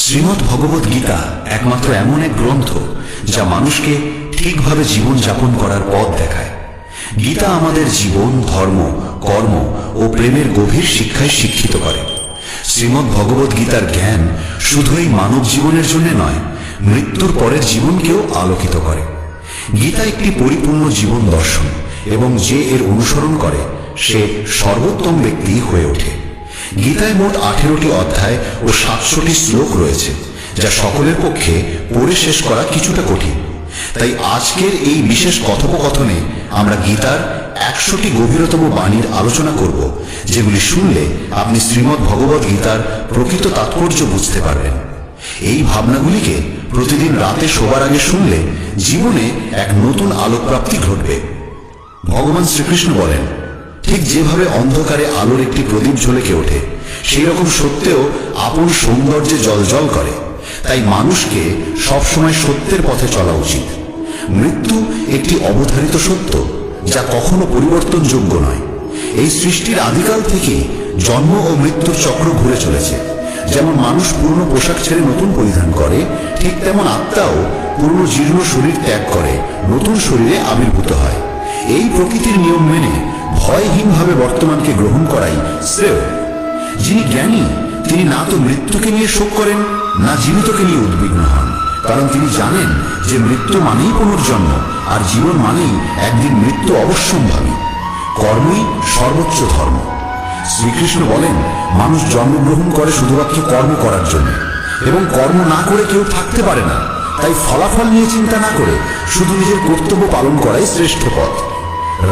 শ্রীমদ্ ভগবত গীতা একমাত্র এমন এক গ্রন্থ যা মানুষকে ঠিকভাবে জীবন যাপন করার পথ দেখায়। গীতা আমাদের জীবন, ধর্ম, কর্ম ও প্রেমের গভীর শিক্ষায় শিক্ষিত করে। শ্রীমদ্ ভগবত গীতার জ্ঞান শুধু এই মানব জীবনের জন্য নয়, মৃত্যুর পরের জীবনকেও আলোকিত করে। গীতা একটি পরিপূর্ণ জীবন দর্শন এবং যে এর অনুসরণ করে সে সর্বোত্তম ব্যক্তি হয়ে ওঠে। গীতায় মোট 18টি অধ্যায় ও 700টি শ্লোক রয়েছে, যা সকলের পক্ষে পড়ে শেষ করা কিছুটা কঠিন। তাই আজকের এই বিশেষ কথোপকথনে আমরা গীতার 100টি গভীরতম বাণীর আলোচনা করব, যেগুলি শুনলে আপনি শ্রীমদ্ ভগবত গীতার প্রকৃত তাৎপর্য বুঝতে পারবেন। এই ভাবনাগুলিকে প্রতিদিন রাতে শোবার আগে শুনলে জীবনে এক নতুন আলোকপ্রাপ্তি ঘটবে। ভগবান শ্রীকৃষ্ণ বলেন, ঠিক যেভাবে অন্ধকারে আলোর একটি প্রদীপ ঝলকে ওঠে, সেই রকম সত্যেও আপন সৌন্দর্যে জ্বলজ্বল করে। তাই মানুষকে সবসময় সত্যের পথে চলা উচিত। মৃত্যু একটি অবধারিত সত্য, যা কখনো পরিবর্তনযোগ্য নয়। এই সৃষ্টির আদিকাল থেকেই জন্ম ও মৃত্যুর চক্র ঘুরে চলেছে। যেমন মানুষ পুরনো পোশাক ছেড়ে নতুন পরিধান করে, ঠিক তেমন আত্মাও পুরনো জীর্ণ শরীর ত্যাগ করে নতুন শরীরে আবির্ভূত হয়। এই প্রকৃতির নিয়ম মেনে ভয়হীনভাবে বর্তমানকে গ্রহণ করাই শ্রেয়। যিনি জ্ঞানী তিনি না তো মৃত্যুকে নিয়ে শোক করেন, না জীবিতকে নিয়ে উদ্বিগ্ন হন, কারণ তিনি জানেন যে মৃত্যু মানেই পুনর্জন্ম, আর জীবন মানেই একদিন মৃত্যু অবশ্যম্ভাবী। কর্মই সর্বোচ্চ ধর্ম। শ্রীকৃষ্ণ বলেন, মানুষ জন্মগ্রহণ করে শুধুমাত্র কর্ম করার জন্য, এবং কর্ম না করে কেউ থাকতে পারে না। তাই ফলাফল নিয়ে চিন্তা না করে শুধু নিজের কর্তব্য পালন করাই শ্রেষ্ঠ পথ।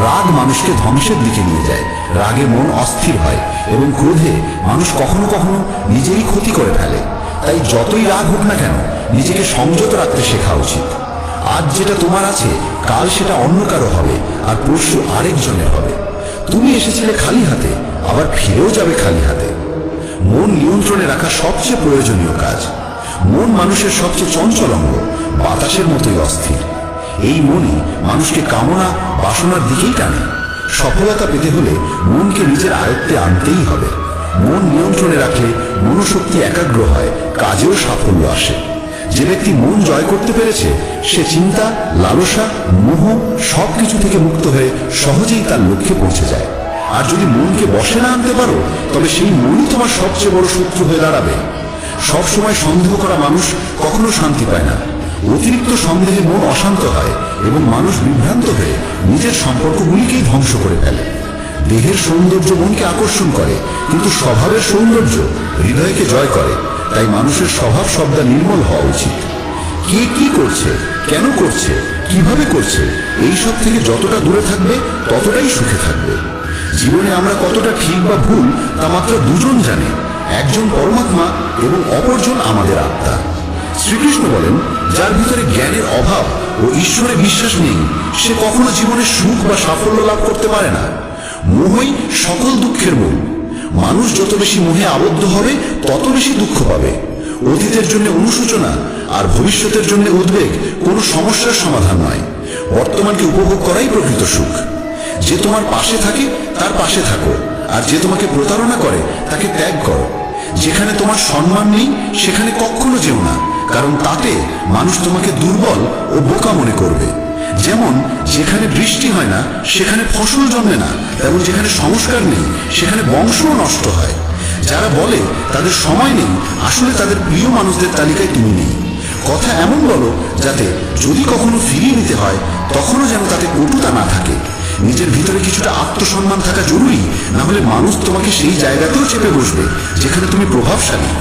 রাগ মানুষকে ধ্বংসের দিকে নিয়ে যায়। রাগে মন অস্থির হয় এবং ক্রোধে মানুষ কখনো কখনো নিজেরই ক্ষতি করে ফেলে। তাই যতই রাগ হোক না কেন, নিজেকে সংযত রাখতে শেখা উচিত। আজ যেটা তোমার আছে, কাল সেটা অন্য কারো হবে, আর পরশু আরেকজনের হবে। তুমি এসেছিলে খালি হাতে, আবার ফিরেও যাবে খালি হাতে। মন নিয়ন্ত্রণে রাখা সবচেয়ে প্রয়োজনীয় কাজ। মন মানুষের সবচেয়ে চঞ্চল অঙ্গ, বাতাসের মতোই অস্থির। এই মনই মানুষকে কামনা বাসনার দিকেই টানে। সফলতা পেতে হলে মনকে নিজের আয়ত্তে আনতেই হবে। মন নিয়ন্ত্রণে রাখলে মনোশক্তি একাগ্র হয়, কাজেও সাফল্য আসে। যে ব্যক্তি মন জয় করতে পেরেছে, সে চিন্তা, লালসা, মোহ সবকিছু থেকে মুক্ত হয়ে সহজেই তার লক্ষ্যে পৌঁছে যায়। আর যদি মনকে বশে না আনতে পারো, তবে সেই মনই তোমার সবচেয়ে বড় শত্রু হয়ে দাঁড়াবে। সবসময় সন্দেহ করা মানুষ কখনো শান্তি পায় না। অতিরিক্ত সন্দেহে মন অশান্ত হয় এবং মানুষ বিভ্রান্ত হয়ে নিজের সম্পর্কগুলিকেই ধ্বংস করে ফেলে। দেহের সৌন্দর্য মনকে আকর্ষণ করে, কিন্তু স্বভাবের সৌন্দর্য হৃদয়কে জয় করে। তাই মানুষের স্বভাব সবদা নির্মল হওয়া উচিত। কে কি করছে, কেন করছে, কিভাবে করছে, এইসব থেকে যতটা দূরে থাকবে ততটাই সুখে থাকবে। জীবনে আমরা কতটা ঠিক বা ভুল তা মাত্র দুজন জানে, একজন পরমাত্মা এবং অপরজন আমাদের আত্মা। শ্রীকৃষ্ণ বলেন, যার ভিতরে জ্ঞানের অভাব ও ঈশ্বরে বিশ্বাস নেই, সে কখনো জীবনে সুখ বা সাফল্য লাভ করতে পারে না। মোহই সকল দুঃখের মূল। মানুষ যত বেশি মোহে আবদ্ধ হবে, তত বেশি দুঃখ পাবে। অতীতের জন্য অনুশোচনা আর ভবিষ্যতের জন্য উদ্বেগ কোনো সমস্যার সমাধান নয়। বর্তমানকে উপভোগ করাই প্রকৃত সুখ। যে তোমার পাশে থাকে তার পাশে থাকো, আর যে তোমাকে প্রতারণা করে তাকে ত্যাগ করো। যেখানে তোমার সম্মান নেই সেখানে কখনো যেও না, কারণ তাতে মানুষ তোমাকে দুর্বল ও বোকা মনে করবে। যেমন যেখানে বৃষ্টি হয় না সেখানে ফসল জন্মে না, তেমন যেখানে সংস্কার নেই সেখানে বংশও নষ্ট হয়। যারা বলে তাদের সময় নেই, আসলে তাদের প্রিয় মানুষদের তালিকায় তুমি নেই। কথা এমন বলো যাতে যদি কখনো ফিরিয়ে নিতে হয়, তখনও যেন তাতে কটুতা না থাকে। নিজের ভিতরে কিছুটা আত্মসম্মান থাকা জরুরি, না হলে মানুষ তোমাকে সেই জায়গাতেও চেপে বসবে যেখানে তুমি প্রভাবশালী।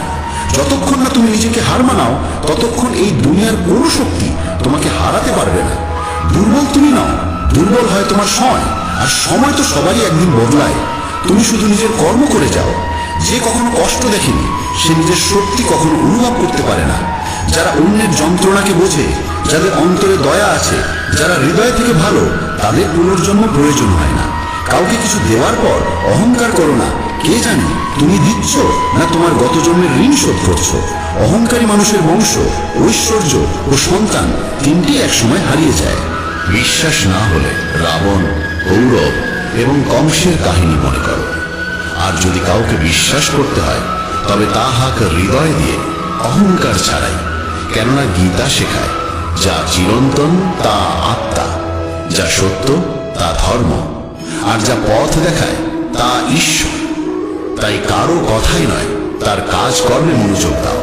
যতক্ষণ না তুমি নিজেকে হার মানাও, ততক্ষণ এই দুনিয়ার কোনো শক্তি তোমাকে হারাতে পারবে না। দুর্বল তুমি নও, দুর্বল হয় তোমার সময়, আর সময় তো সবারই একদিন বদলায়। তুমি শুধু নিজের কর্ম করে যাও। যে কখনো কষ্ট দেখেনি সে নিজের শক্তি কখনো অনুভব করতে পারে না। যারা অন্যের যন্ত্রণাকে বোঝে, যাদের অন্তরে দয়া আছে, যারা হৃদয় থেকে ভালো, তাদের পুনর্জন্ম প্রয়োজন হয় না। কাউকে কিছু দেওয়ার পর অহংকার করো না। কে জানে তুমি দিচ্ছ না তোমার গত জন্মের ঋণ শোধ করছো। অহংকারী মানুষের বংশ, ঐশ্বর্য ও সন্তান তিনটি একসময় হারিয়ে যায়। বিশ্বাস না হলে রাবণ, কৌরব এবং কংসের কাহিনী মনে করো। আর যদি কাউকে বিশ্বাস করতে হয়, তবে তা হাক হৃদয় দিয়ে অহংকার ছাড়াই। কেননা গীতা শেখায়, যা চিরন্তন তা আত্মা, যা সত্য তা ধর্ম, আর যা পথ দেখায় তা ঈশ্বর। তাই কারো কথাই নয়, তার কাজকর্মে মনোযোগ দাও।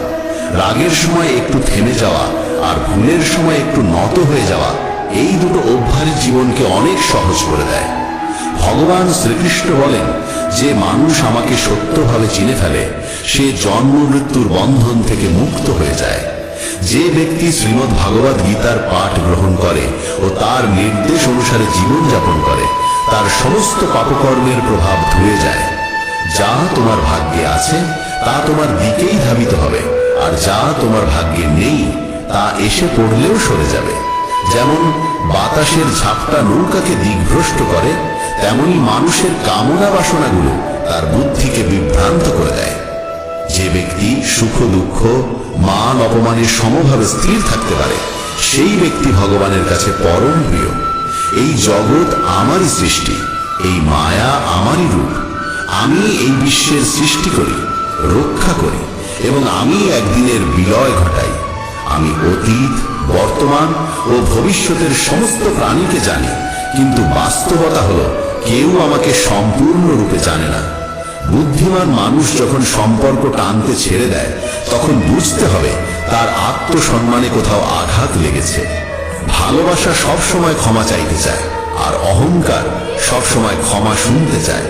রাগের সময় একটু থেমে যাওয়া আর ভুলের সময় একটু নত হয়ে যাওয়া, এই দুটো অভ্যাস জীবনকে অনেক সহজ করে দেয়। ভগবান শ্রীকৃষ্ণ বলেন, যে মানুষ আমাকে সত্যভাবে চিনে ফেলে সে জন্ম মৃত্যুর বন্ধন থেকে মুক্ত হয়ে যায়। যে ব্যক্তি শ্রীমদ্ ভাগবত গীতার পাঠ গ্রহণ করে ও তার নির্দেশ অনুসারে জীবনযাপন করে, তার সমস্ত পাপকর্মের প্রভাব ধুয়ে যায়। যা তোমার ভাগ্যে আছে তা তোমার দিকেই ধাবিত হবে, আর যা তোমার ভাগ্যে নেই তা এসে পড়লেও সরে যাবে। যেমন বাতাসের ঝাপটা নৌকাকে দিকভ্রষ্ট করে, তেমনি মানুষের কামনা বাসনাগুলো তার বুদ্ধিকে বিভ্রান্ত করে দেয়। যে ব্যক্তি সুখ দুঃখ মান অপমানের সমভাবে স্থির থাকতে পারে, সেই ব্যক্তি ভগবানের কাছে পরম প্রিয়। এই জগৎ আমারই সৃষ্টি, এই মায়া আমারই রূপ। আমি এই বিশ্বের সৃষ্টি করি, রক্ষা করি এবং আমি একদিনের বিলয় ঘটাই। আমি অতীত, বর্তমান ও ভবিষ্যতের সমস্ত প্রাণীকে জানি, কিন্তু বাস্তবতা হলো কেউ আমাকে সম্পূর্ণরূপে জানে না। বুদ্ধিমান মানুষ যখন সম্পর্ক টানতে ছেড়ে দেয়, তখন বুঝতে হবে তার আত্মসম্মানে কোথাও আঘাত লেগেছে। ভালোবাসা সবসময় ক্ষমা চাইতে চায়, আর অহংকার সবসময় ক্ষমা শুনতে চায়।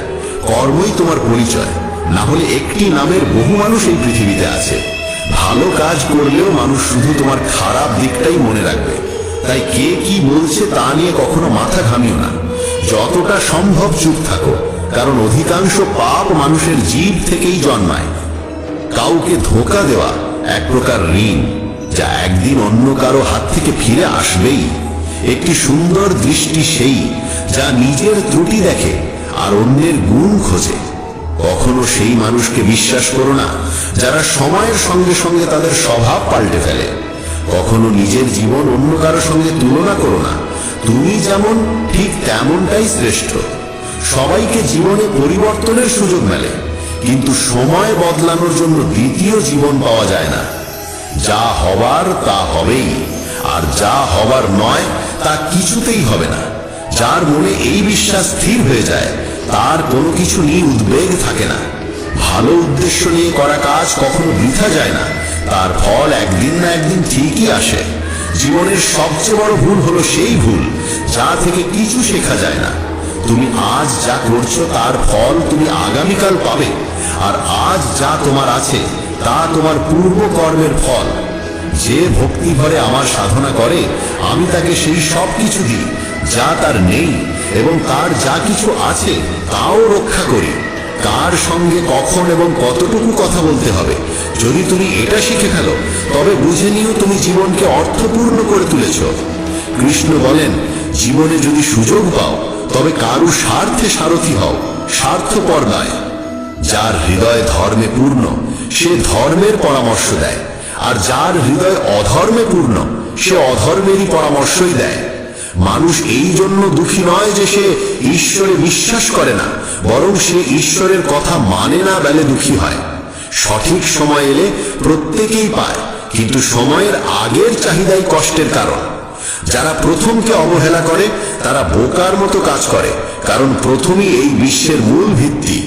কর্মই তোমার পরিচয়, না হলে একটি নামের বহু মানুষ এই পৃথিবীতে আছে। ভালো কাজ করলেও মানুষ শুধু তোমার খারাপ দিকটাই মনে রাখবে। তাই কে কি বলছে তা নিয়ে কখনো মাথা ঘামিও না। যতটা সম্ভব চুপ থাকো, কারণ অধিকাংশ পাপ মানুষের জীব থেকেই জন্মায়। কাউকে ধোঁকা দেওয়া এক প্রকার ঋণ, যা একদিন অন্য কারো হাত থেকে ফিরে আসবেই। একটি সুন্দর দৃষ্টি সেই যা নিজের ত্রুটি দেখে আর অন্যের গুণ খোঁজে। কখনো সেই মানুষকে বিশ্বাস করো না যারা সময়ের সঙ্গে সঙ্গে তাদের স্বভাব পাল্টে ফেলে। কখনো নিজের জীবন অন্য কারো সঙ্গে তুলনা করো না। তুমি যেমন ঠিক তেমনটাই শ্রেষ্ঠ। সবাইকে জীবনে পরিবর্তনের সুযোগ মেলে, কিন্তু সময় বদলানোর জন্য দ্বিতীয় জীবন পাওয়া যায় না। যা হবার তা হবেই, আর যা হবার নয় তা কিছুতেই হবে না। যার মনে এই বিশ্বাস স্থির হয়ে যায়, তার কোনো কিছু নিয়ে উদ্বেগ থাকে না। ভালো উদ্দেশ্য নিয়ে করা কাজ কখনো বৃথা যায় না, তার ফল একদিন না একদিন ঠিকই আসে। জীবনের সবচেয়ে বড় ভুল হলো সেই ভুল যা থেকে কিছু শেখা যায় না। তুমি আজ যা করছো তার ফল তুমি আগামীকাল পাবে, আর আজ যা তোমার আছে তা তোমার পূর্ব কর্মের ফল। যে ভক্তি ভরে আমার সাধনা করে, আমি তাকে সেই সব কিছু দিই যা তার নেই, এবং তার যা কিছু আছে তাও রক্ষা করি। কার সঙ্গে কখন এবং কতটুকু কথা বলতে হবে, যদি তুমি এটা শিখে ফেলো, তবে বুঝে নিও তুমি জীবনকে অর্থপূর্ণ করে তুলেছ। কৃষ্ণ বলেন, জীবনে যদি সুযোগ পাও তবে কারু স্বার্থে সারথি হও, স্বার্থপর নয়। যার হৃদয় ধর্মে পূর্ণ সে ধর্মের পরামর্শ দেয়, আর যার হৃদয় অধর্মে পূর্ণ সে অধর্মেরই পরামর্শই দেয়। মানুষ এই জন্য দুঃখী নয় যে সে ঈশ্বরে বিশ্বাস করে না, বরং সে ঈশ্বরের কথা মানে না বলে দুঃখী হয়। সঠিক সময় এলে প্রত্যেকেই পায়, কিন্তু সময়ের আগের চাহিদাই কষ্টের কারণ। যারা প্রথমকে অবহেলা করে তারা বোকার মতো কাজ করে, কারণ প্রথমই এই বিশ্বের মূল ভিত্তি।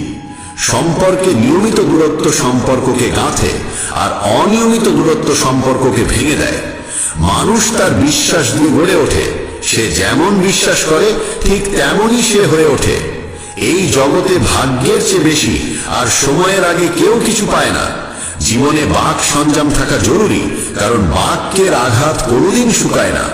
সম্পর্কে নিয়মিত দূরত্ব সম্পর্ককে গাঁথে, আর অনিয়মিত দূরত্ব সম্পর্ককে ভেঙে দেয়। মানুষ তার বিশ্বাস দিয়ে গড়ে ওঠে, সে যেমন বিশ্বাস করে ঠিক তেমনই সে হয়ে ওঠে। এই জগতে ভাগ্যের চেয়ে বেশি আর সময়ের আগে কেউ কিছু পায় না। জীবনে বাক সঞ্জাম থাকা জরুরি, কারণ বাক্যের আঘাত কোনোদিন শুকায় না।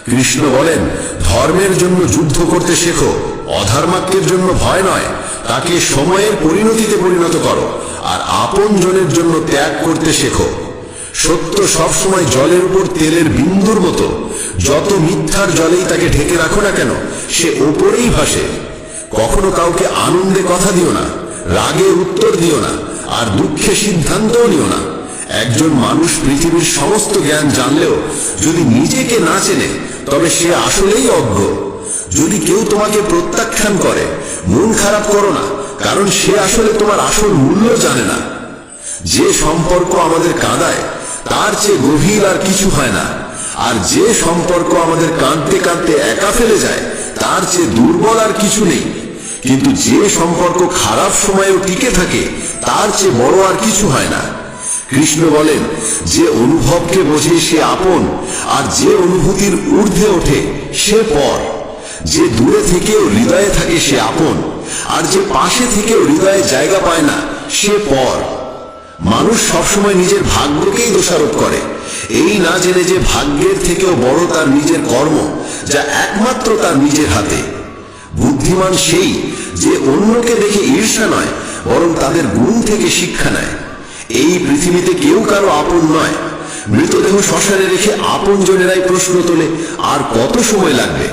কৃষ্ণ বলেন, ধর্মের জন্য যুদ্ধ করতে শেখো, অধর্মাত্মের জন্য ভয় নয়। তাকে সময়ের পরিণতিতে পরিণত করো, আর আপন জনের জন্য ত্যাগ করতে শেখো। সত্য সবসময় জলের উপর তেলের বিন্দুর মতো, যত মিথ্যার জলেই তাকে ঢেকে রাখো না কেন, সে ওপরেই ভাসে। কখনো কাউকে আনন্দে কথা দিও না, রাগে উত্তর দিও না, আর দুঃখে সিদ্ধান্তও নিও না। একজন মানুষ পৃথিবীর সমস্ত জ্ঞান জানলেও যদি নিজেকে না চেনে, তবে সে আসলেই অজ্ঞ। যদি কেউ তোমাকে প্রত্যাখ্যান করে, মন খারাপ করো না, কারণ সে আসলে তোমার আসল মূল্য জানে না। যে সম্পর্ক আমাদের কাঁদায় তার চেয়ে গভীর আর কিছু হয় না। আর যে সম্পর্ক আমাদের কাঁদতে কাঁদতে একা ফেলে যায়, তার চেয়ে দুর্বল আর কিছু নেই। কিন্তু যে সম্পর্ক খারাপ সময়েও টিকে থাকে, তার চেয়ে বড় আর কিছু হয় না। কৃষ্ণ বলেন, যে অনুভবকে বোঝে সে আপন, আর যে অনুভূতির ঊর্ধ্বে ওঠে সে পর। যে দূরে থেকেও হৃদয়ে থাকে সে আপন, আর যে পাশে থেকেও হৃদয়ে জায়গা পায় না সে পর। মানুষ সবসময় নিজের ভাগ্যকেই দোষারোপ করে, এই না জেনে যে ভাগ্যের থেকেও বড় তার নিজের কর্ম, যা একমাত্র তার নিজের হাতে। বুদ্ধিমান সেই যে অন্যকে দেখে ঈর্ষা নয়, বরং তাদের গুণ থেকে শিক্ষা নেয়। এই পৃথিবীতে কেউ কারো আপন নয়। মৃতদেহ শ্মশানে রেখে আপন জনেরাই প্রশ্ন তোলে, আর কত সময় লাগবে।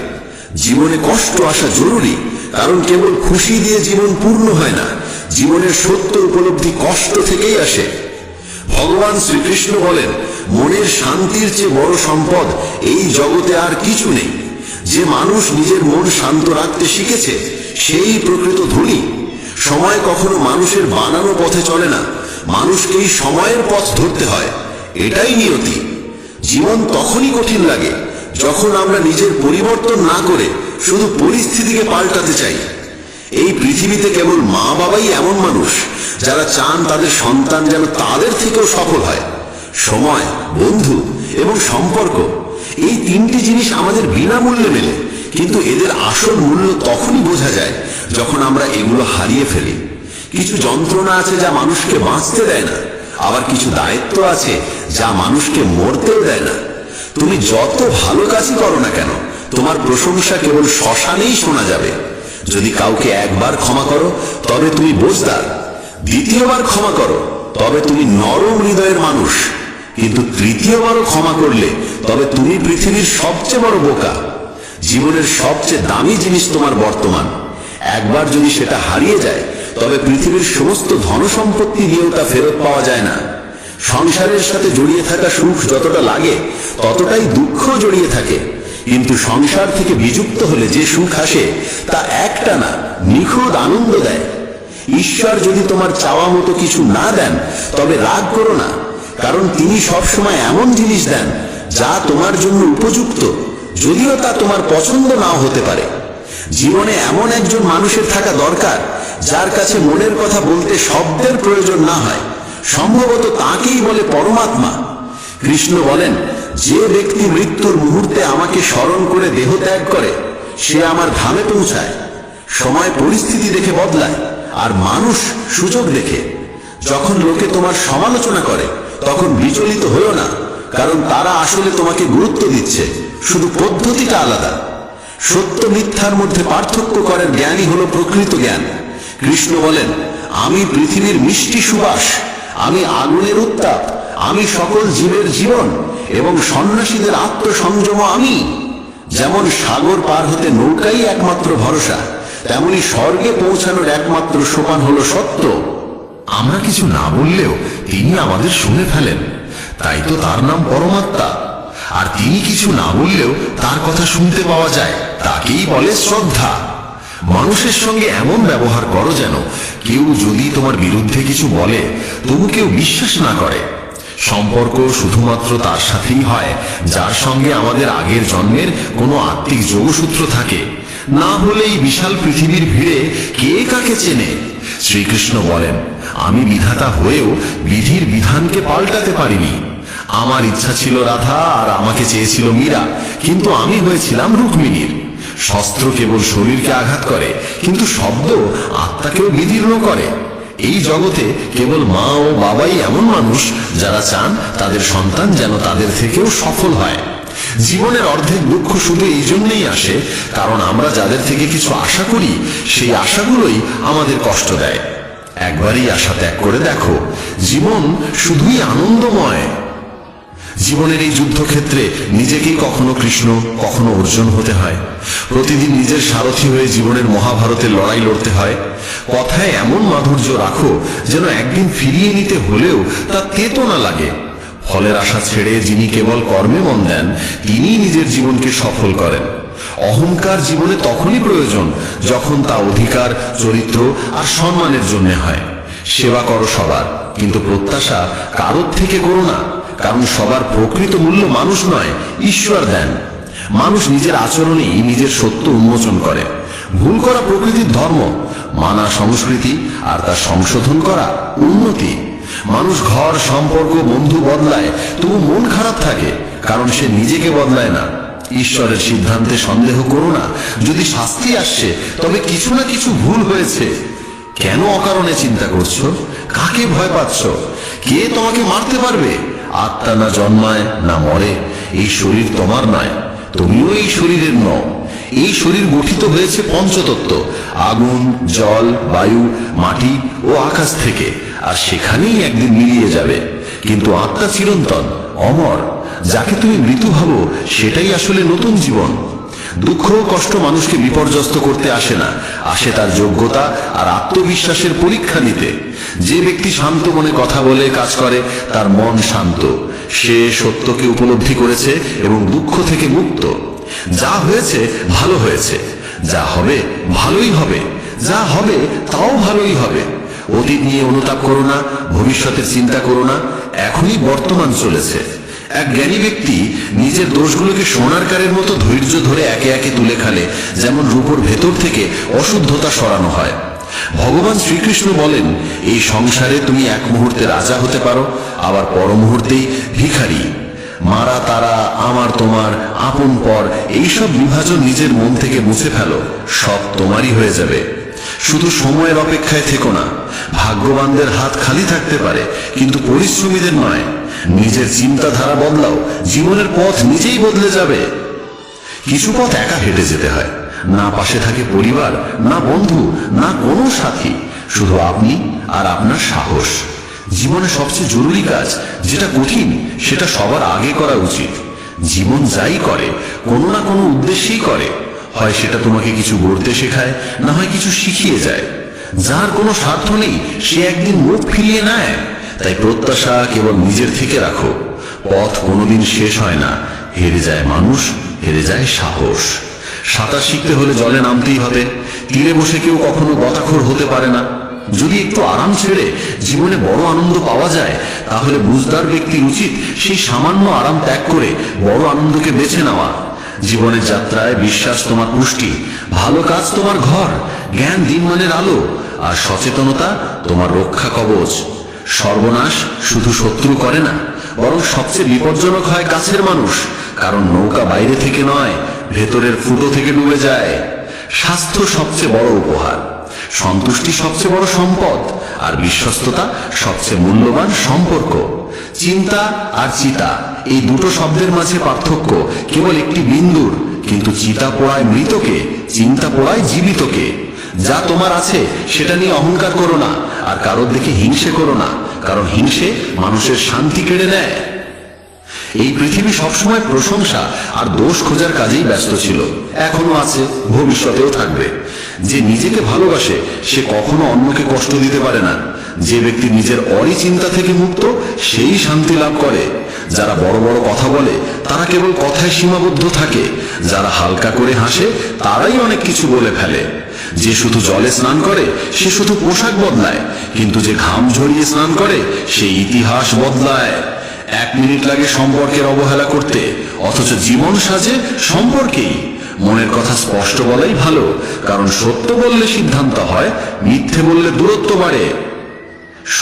জীবনে কষ্ট আসা জরুরি, কারণ কেবল খুশি দিয়ে জীবন পূর্ণ হয় না। জীবনের সত্য উপলব্ধি কষ্ট থেকেই আসে। ভগবান শ্রীকৃষ্ণ বলেন, মনের শান্তির চেয়ে বড় সম্পদ এই জগতে আর কিছু নেই। যে মানুষ নিজের মন শান্ত রাখতে শিখেছে, সেই প্রকৃত ধনী। সময় কখনো মানুষের বানানো পথে চলে না, মানুষকেই সময়ের পথ ধরতে হয়। এটাই নিয়তি। জীবন তখনই কঠিন লাগে যখন আমরা নিজের পরিবর্তন না করে শুধু পরিস্থিতিকে পাল্টাতে চাই। এই পৃথিবীতে কেবল মা বাবাই এমন মানুষ যারা চান তাদের সন্তান যেন তাদের থেকেও সফল হয়। সময়, বন্ধু এবং সম্পর্ক, এই তিনটি জিনিস আমাদের বিনামূল্যে মেলে, কিন্তু এদের আসল মূল্য তখনই বোঝা যায় যখন আমরা এগুলো হারিয়ে ফেলি। কিছু যন্ত্রণা আছে যা মানুষকে বাঁচতে দেয় না, আবার কিছু দায়িত্ব আছে যা মানুষকে মরতেও দেয় না। তুমি যত ভালো কাজই করো না কেন, তোমার প্রশংসা কেবল শ্মশানেই শোনা যাবে। যদি কাউকে একবার ক্ষমা করো, তবে তুমি বোঝদার। দ্বিতীয়বার ক্ষমা করো, তবে তুমি নরম হৃদয়ের মানুষ। কিন্তু তৃতীয়বারও ক্ষমা করলে তবে তুমি পৃথিবীর সবচেয়ে বড় বোকা। জীবনের সবচেয়ে দামি জিনিস তোমার বর্তমান। একবার যদি সেটা হারিয়ে যায়, তবে পৃথিবীর সমস্ত ধনসম্পত্তি দিয়েও তা ফেরত পাওয়া যায় না। সংসারের সাথে জড়িয়ে থাকা সুখ যতটা লাগে, ততটাই দুঃখ জড়িয়ে থাকে। কিন্তু সংসার থেকে বিযুক্ত হলে যে সুখ আসে, তা একটা না, নিখুঁত আনন্দ দেয়। ঈশ্বর যদি তোমার চাওয়া মতো কিছু না দেন, তবে রাগ করো না, কারণ তিনি সবসময় এমন জিনিস দেন যা তোমার জন্য উপযুক্ত, যদিও তা তোমার পছন্দ নাও হতে পারে। জীবনে এমন একজন মানুষের থাকা দরকার যার কাছে মনের কথা বলতে শব্দের প্রয়োজন না হয়। সম্ভবত তাকেই বলে পরমাত্মা। কৃষ্ণ বলেন, যে ব্যক্তি মৃত্যুর মুহূর্তে আমাকে স্মরণ করে দেহ ত্যাগ করে, সে আমার ধামে পৌঁছায়। সময় পরিস্থিতি দেখে বদলায়, আর মানুষ সুযোগ দেখে। যখন লোকে তোমার সমালোচনা করে, তখন বিচলিত হও না, কারণ তারা আসলে তোমাকে গুরুত্ব দিচ্ছে, শুধু পদ্ধতিটা আলাদা। সত্য মিথ্যার মধ্যে পার্থক্য করার জ্ঞানই হলো প্রকৃত জ্ঞান। কৃষ্ণ বলেন, আমি পৃথিবীর মিষ্টি সুবাস, আমি আগুনের উত্তাপ, আমি সকল জীবের জীবন এবং সন্ন্যাসীদের আত্মসংযম আমি। যেমন সাগর পার হতে নৌকাই একমাত্র ভরসা, তেমনি স্বর্গে পৌঁছানোর একমাত্র সোপান হলো সত্য। আমরা কিছু না বললেও তিনি আমাদের শুনে ফেলেন, তাই তো তার নাম পরমাত্মা। আর তিনি কিছু না বললেও তার কথা শুনতে পাওয়া যায়, তাকেই বলে শ্রদ্ধা। মানুষের সঙ্গে এমন ব্যবহার করো যেন কেউ যদি তোমার বিরুদ্ধে কিছু বলে, তবু কেউ বিশ্বাস না করে। সম্পর্ক শুধুমাত্র তার সাথেই হয় যার সঙ্গে আমাদের আগের জন্মের কোনো আত্মিক যোগসূত্র থাকে, না হলে এই বিশাল পৃথিবীর ভিড়ে কে কাকে চেনে। শ্রীকৃষ্ণ বলেন, আমি বিধাতা হয়েও বিধির বিধানকে পাল্টাতে পারিনি। আমার ইচ্ছা ছিল রাধা, আর আমাকে চেয়েছিল মীরা, কিন্তু আমি হয়েছিলাম রুক্মিণীর। শস্ত্র কেবল শরীরকে আঘাত করে, কিন্তু শব্দ আত্মাকেও বিদীর্ণ করে। এই জগতে কেবল মা ও বাবাই এমন মানুষ যারা চান তাদের সন্তান যেন তাদের থেকেও সফল হয়। জীবনের অর্ধেক দুঃখ শুধু এই জন্যই আসে কারণ আমরা যাদের থেকে কিছু আশা করি, সেই আশাগুলোই আমাদের কষ্ট দেয়। একবারই আশা ত্যাগ করে দেখো, জীবন শুধুই আনন্দময়। জীবনের এই যুদ্ধক্ষেত্রে নিজেকেই কখনো কৃষ্ণ, কখনো অর্জুন হতে হয়। প্রতিদিন নিজের সারথি হয়ে জীবনের মহাভারতের লড়াই লড়তে হয়। কথায় এমন মাধুর্য রাখো যেন একদিন ফিরিয়ে নিতে হলেও তা তেতো না লাগে। ফলের আশা ছেড়ে যিনি কেবল কর্মে মন দেন, তিনিই নিজের জীবনকে সফল করেন। অহংকার জীবনে তখনই প্রয়োজন যখন তা অধিকার, চরিত্র আর সম্মানের জন্য হয়। সেবা করো সবার, কিন্তু প্রত্যাশা কারোর থেকে করো না, কারণ সবার প্রকৃত মূল্য মানুষ নয়, ঈশ্বর দেন। মানুষ নিজের আচরণেই নিজের সত্য উন্মোচন করে। ভুল করা প্রকৃতির ধর্ম, মানা সংস্কৃতি, আর তা সংশোধন করা উন্নতি। মানুষ ঘর, সম্পর্ক, বন্ধু বদলায়, তবু মন খারাপ থাকে, কারণ সে নিজেকে বদলায় না। ঈশ্বরের সিদ্ধান্তে সন্দেহ করো না। যদি শাস্তি আসছে, তবে কিছু না কিছু ভুল হয়েছে। কেন অকারণে চিন্তা করছো? কাকে ভয় পাচ্ছ? কে তোমাকে মারতে পারবে? আত্মা না জন্মায় না মরে। এই শরীর তোমার নয়, তুমিও এই শরীরের নও। এই শরীর গঠিত হয়েছে পঞ্চতত্ত্ব, আগুন, জল, বায়ু, মাটি ও আকাশ থেকে, আর সেখানেই একদিন মিলিয়ে যাবে। কিন্তু আত্মা চিরন্তন, অমর। যাকে তুমি মৃত্যু ভাবো, সেটাই আসলে নতুন জীবন। দুঃখ ও কষ্ট মানুষকে বিপর্যস্ত করতে আসে না, আসে তার যোগ্যতা আর আত্মবিশ্বাসের পরীক্ষা নিতে। যে ব্যক্তি শান্ত মনে কথা বলে, কাজ করে, তার মন শান্ত। সে সত্যকে উপলব্ধি করেছে এবং দুঃখ থেকে মুক্ত। যা হয়েছে ভালো হয়েছে, যা হবে ভালোই হবে, যা হবে তাও ভালোই হবে। অতীত নিয়ে অনুতাপ করো না, ভবিষ্যতের চিন্তা করো না, এখনই বর্তমান চলেছে। এক জ্ঞানী ব্যক্তি নিজের দোষগুলোকে সোনার কারের মতো ধৈর্য ধরে একে একে তুলে খেলে, যেমন রূপোর ভেতর থেকে অশুদ্ধতা সরানো হয়। ভগবান শ্রীকৃষ্ণ বলেন, এই সংসারে তুমি এক মুহূর্তে রাজা হতে পারো, আবার পর মুহূর্তেই ভিখারি। মারা তারা, আমার তোমার, আপন পর, এইসব বিভাজন নিজের মন থেকে মুছে ফেলো, সব তোমারই হয়ে যাবে। শুধু সময়ের অপেক্ষায় থেকো না। ভাগ্যবানদের হাত খালি থাকতে পারে, কিন্তু পরিশ্রমীদের নয়। নিজের চিন্তাধারা বদলাও, জীবনের পথ নিজেই বদলে যাবে। কিছু পথ একা হেঁটে যেতে হয়, না পাশে থাকে পরিবার, না বন্ধু, না কোনো সাথী, শুধু আপনি আর আপনার সাহস। জীবনে সবচেয়ে জরুরি কাজ যেটা কঠিন, সেটা সবার আগে করা উচিত। জীবন যাই করে, কোনো না কোনো উদ্দেশ্যেই করে। হয় সেটা তোমাকে কিছু গড়তে শেখায়, না হয় কিছু শিখিয়ে যায়। যার কোনো স্বার্থ নেই, সে একদিন মুখ ফিরিয়ে নেয়। তাই প্রত্যাশা কেবল নিজের থেকে রাখো। পথ কোনোদিন শেষ হয় না। হেরে যায় মানুষ, হেরে যায় সাহস। সাঁতার শিখতে হলে জলে নামতেই হবে। তীরে বসে কেউ কখনো গতাখোর হতে পারে না। যদি একটু আরাম ছেড়ে জীবনে বড় আনন্দ পাওয়া যায়, তাহলে বুঝদার ব্যক্তির উচিত সেই সামান্য আরাম ত্যাগ করে বড় আনন্দকে বেছে নেওয়া। জীবনের যাত্রায় বিশ্বাস তোমার পুষ্টি, ভালো কাজ তোমার ঘর, জ্ঞান দিনমানের আলো, আর সচেতনতা তোমার রক্ষা কবচ। সর্বনাশ শুধু শত্রু করে না, বরং সবচেয়ে বিপজ্জনক হয় কাছের মানুষ। কারণ নৌকা বাইরে থেকে নয়, ভেতরের ফুটো থেকে ডুবে যায়। স্বাস্থ্য সবচেয়ে বড় উপহার, সন্তুষ্টি সবচেয়ে বড় সম্পদ, আর বিশ্বস্ততা সবচেয়ে মূল্যবান সম্পর্ক। চিন্তা আর চিতা, এই দুটো শব্দের মাঝে পার্থক্য কেবল একটি বিন্দুর, কিন্তু চিতা পোড়ায় মৃতকে, চিন্তা পোড়ায় জীবিতকে। যা তোমার আছে সেটা নিয়ে অহংকার করো না, আর কারোর দিকে হিংসে করো না, কারণ হিংসে মানুষের শান্তি কেড়ে নেয়। এই পৃথিবী সবসময় প্রশংসা আর দোষ খোঁজার কাজেই ব্যস্ত ছিল, এখনো আছে, ভবিষ্যতেও থাকবে। যে নিজেকে ভালোবাসে সে কখনো অন্যকে কষ্ট দিতে পারে না। যে ব্যক্তি নিজের অরিচিন্তা থেকে মুক্ত, সেই শান্তি লাভ করে। যারা বড় বড় কথা বলে, তারা কেবল কথায় সীমাবদ্ধ থাকে। যারা হালকা করে হাসে, তারাই অনেক কিছু বলে ফেলে। যে শুধু জলে স্নান করে, সে শুধু পোশাক বদলায়, কিন্তু যে ঘাম ঝরিয়ে স্নান করে, সে ইতিহাস বদলায়। 1 মিনিট লাগে সম্পর্কের অবহেলা করতে, অথচ জীবন সাজে সম্পর্কেই। মনের কথা স্পষ্ট বলাই ভালো, কারণ সত্য বললে সিদ্ধান্ত হয়, মিথ্যে বললে দূরত্ব বাড়ে।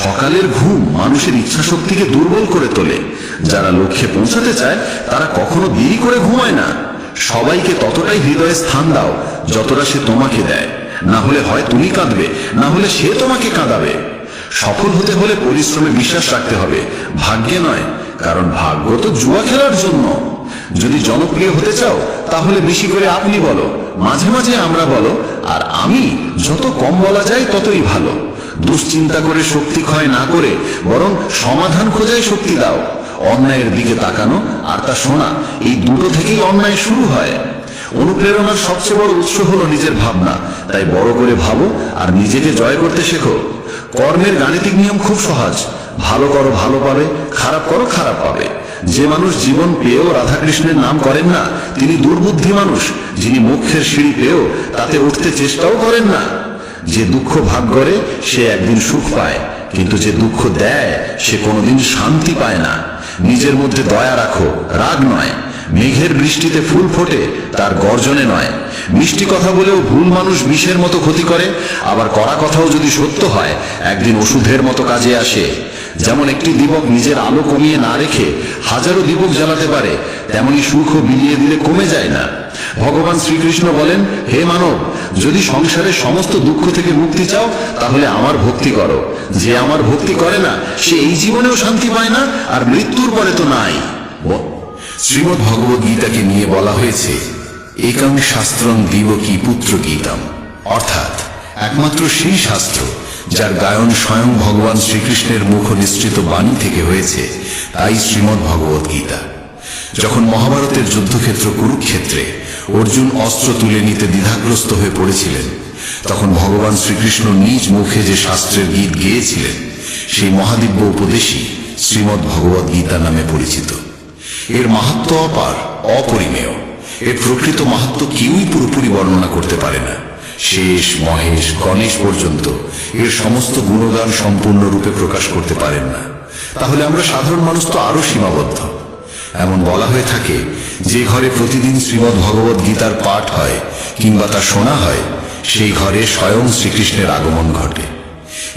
সকালের ঘুম মানুষের ইচ্ছা শক্তিকে দুর্বল করে তোলে। যারা লক্ষ্যে পৌঁছাতে চায়, তারা কখনো দেরি করে ঘুমায় না। সবাইকে ততটাই হৃদয়ে স্থান দাও যতটা সে তোমাকে দেয়। না হলে হয় তুমি কাঁদবে, না হলে সে তোমাকে কাঁদাবে। সফল হতে হলে পরিশ্রমে বিশ্বাস রাখতে হবে, ভাগ্যে নয়, কারণ ভাগ্য তো জুয়া খেলার জন্য। যদি জনপ্রিয় হতে চাও, তাহলে বেশি করে আপনি বলো, মাঝে মাঝে আমরা বলো, আর আমি। যত কম বলা যায় ততই ভালো। দুশ্চিন্তা করে শক্তি ক্ষয় না করে বরং সমাধান খোঁজায় শক্তি দাও। অন্যায়ের দিকে তাকানো আর তা শোনা, এই দুটো থেকেই অন্যায় শুরু হয়। অনুপ্রেরণার সবচেয়ে বড় উৎস হলো নিজের ভাবনা। তাই বড় করে ভাবো আর নিজেকে জয় করতে শেখো। কর্মের গাণিতিক নিয়ম খুব সহজ, ভালো করো ভালো পাবে, খারাপ করো খারাপ পাবে। যে মানুষ জীবন পেয়েও রাধাকৃষ্ণের নাম করেন না, তিনি দুর্বুদ্ধি মানুষ। যিনি মুখ্যের সিঁড়ি পেয়েও তাতে উঠতে চেষ্টাও করেন না। যে দুঃখ ভাগ করে সে একদিন সুখ পায়, কিন্তু যে দুঃখ দেয় সে কোনোদিন শান্তি পায় না। নিজের মধ্যে দয়া রাখো, রাগ নয়। মেঘের বৃষ্টিতে ফুল ফোটে, তার গর্জনে নয়। মিষ্টি কথা বলেও ভুল মানুষ বিষের মতো ক্ষতি করে, আবার কড়া কথাও যদি সত্য হয় একদিন ওষুধের মতো কাজে আসে। যেমন একটি দীপক নিজের আলো কমিয়ে না রেখে হাজারো দীপক জ্বালাতে পারে, তেমনি সুখও বিলিয়ে দিলে কমে যায় না। ভগবান শ্রীকৃষ্ণ বলেন, হে মানব, যদি সংসারের সমস্ত দুঃখ থেকে মুক্তি চাও তাহলে আমার ভক্তি করো। যে আমার ভক্তি করে না সে এই জীবনেও শান্তি পায় না, আর মৃত্যুর পরে তো নাই। শ্রীমদ্ ভগবদ গীতাকে নিয়ে বলা হয়েছে একং শাস্ত্রং দিবকী পুত্র গীতাম, অর্থাৎ একমাত্র সেই শাস্ত্র যার গায়ন স্বয়ং ভগবান শ্রীকৃষ্ণের মুখ নিঃসৃত বাণী থেকে হয়েছে, তাই শ্রীমদ্ ভগবদ গীতা। যখন মহাভারতের যুদ্ধক্ষেত্র কুরুক্ষেত্রে অর্জুন অস্ত্র তুলে নিতে দ্বিধাগ্রস্ত হয়ে পড়েছিলেন, তখন ভগবান শ্রীকৃষ্ণ নিজ মুখে যে শাস্ত্রের গীত গেয়েছিলেন সেই মহাদিব্য উপদেশই শ্রীমদ্ ভগবদ গীতা নামে পরিচিত। এর মাহাত্ম্য অপার, অপরিমেয়। এর প্রকৃত মাহাত্ম্য কেউই পুরোপুরি বর্ণনা করতে পারে না। শেষ, মহেশ, গণেশ পর্যন্ত এর সমস্ত গুণগান সম্পূর্ণরূপে প্রকাশ করতে পারেন না। তাহলে আমরা সাধারণ মানুষ তো আরো সীমাবদ্ধ। এমন বলা হয়ে থাকে, যে ঘরে প্রতিদিন শ্রীমদ্ ভগবদ গীতার পাঠ হয় কিংবা তা শোনা হয়, সেই ঘরে স্বয়ং শ্রীকৃষ্ণের আগমন ঘটে।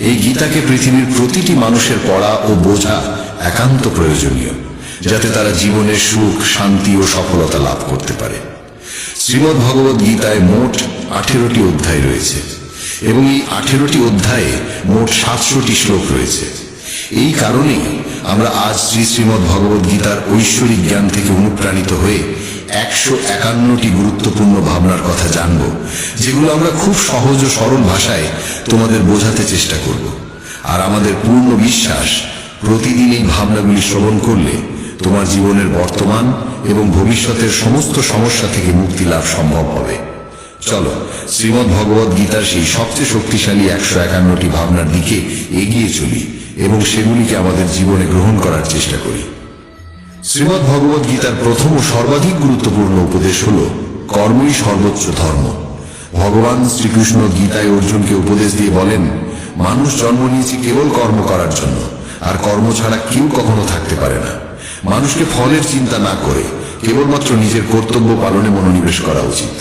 এই গীতাকে পৃথিবীর প্রতিটি মানুষের পড়া ও বোঝা একান্ত প্রয়োজনীয়, যাতে তারা জীবনের সুখ, শান্তি ও সফলতা লাভ করতে পারে। শ্রীমদ্ ভগবদ গীতায় মোট 18টি অধ্যায় রয়েছে এবং এই 18টি অধ্যায়ে মোট 700টি শ্লোক রয়েছে। এই কারণেই আমরা আজ শ্রীমদ্ ভগবদ গীতার ঐশ্বরিক জ্ঞান থেকে অনুপ্রাণিত হয়ে 151টি গুরুত্বপূর্ণ ভাবনার কথা জানব, যেগুলো আমরা খুব সহজ ও সরল ভাষায় তোমাদের বোঝাতে চেষ্টা করব। আর আমাদের পূর্ণ বিশ্বাস, প্রতিদিন এই ভাবনাগুলি শ্রবণ করলে তোমার জীবনের বর্তমান এবং ভবিষ্যতের সমস্ত সমস্যা থেকে মুক্তি লাভ সম্ভব হবে। চলো শ্রীমদ্ ভগবদ গীতার সেই সবচেয়ে শক্তিশালী 151টি ভাবনার দিকে এগিয়ে চলি এবং সেগুলিকে আমাদের জীবনে গ্রহণ করার চেষ্টা করি। শ্রীমদ্ ভগবদ গীতার প্রথম ও সর্বাধিক গুরুত্বপূর্ণ উপদেশ হল কর্মই সর্বোচ্চ ধর্ম। ভগবান শ্রীকৃষ্ণ গীতায় অর্জুনকে উপদেশ দিয়ে বলেন, মানুষ জন্ম নিয়েছে কেবল কর্ম করার জন্য, আর কর্ম ছাড়া কেউ কখনো থাকতে পারে না। মানুষকে ফলের চিন্তা না করে কেবলমাত্র নিজের কর্তব্য পালনে মনোনিবেশ করা উচিত।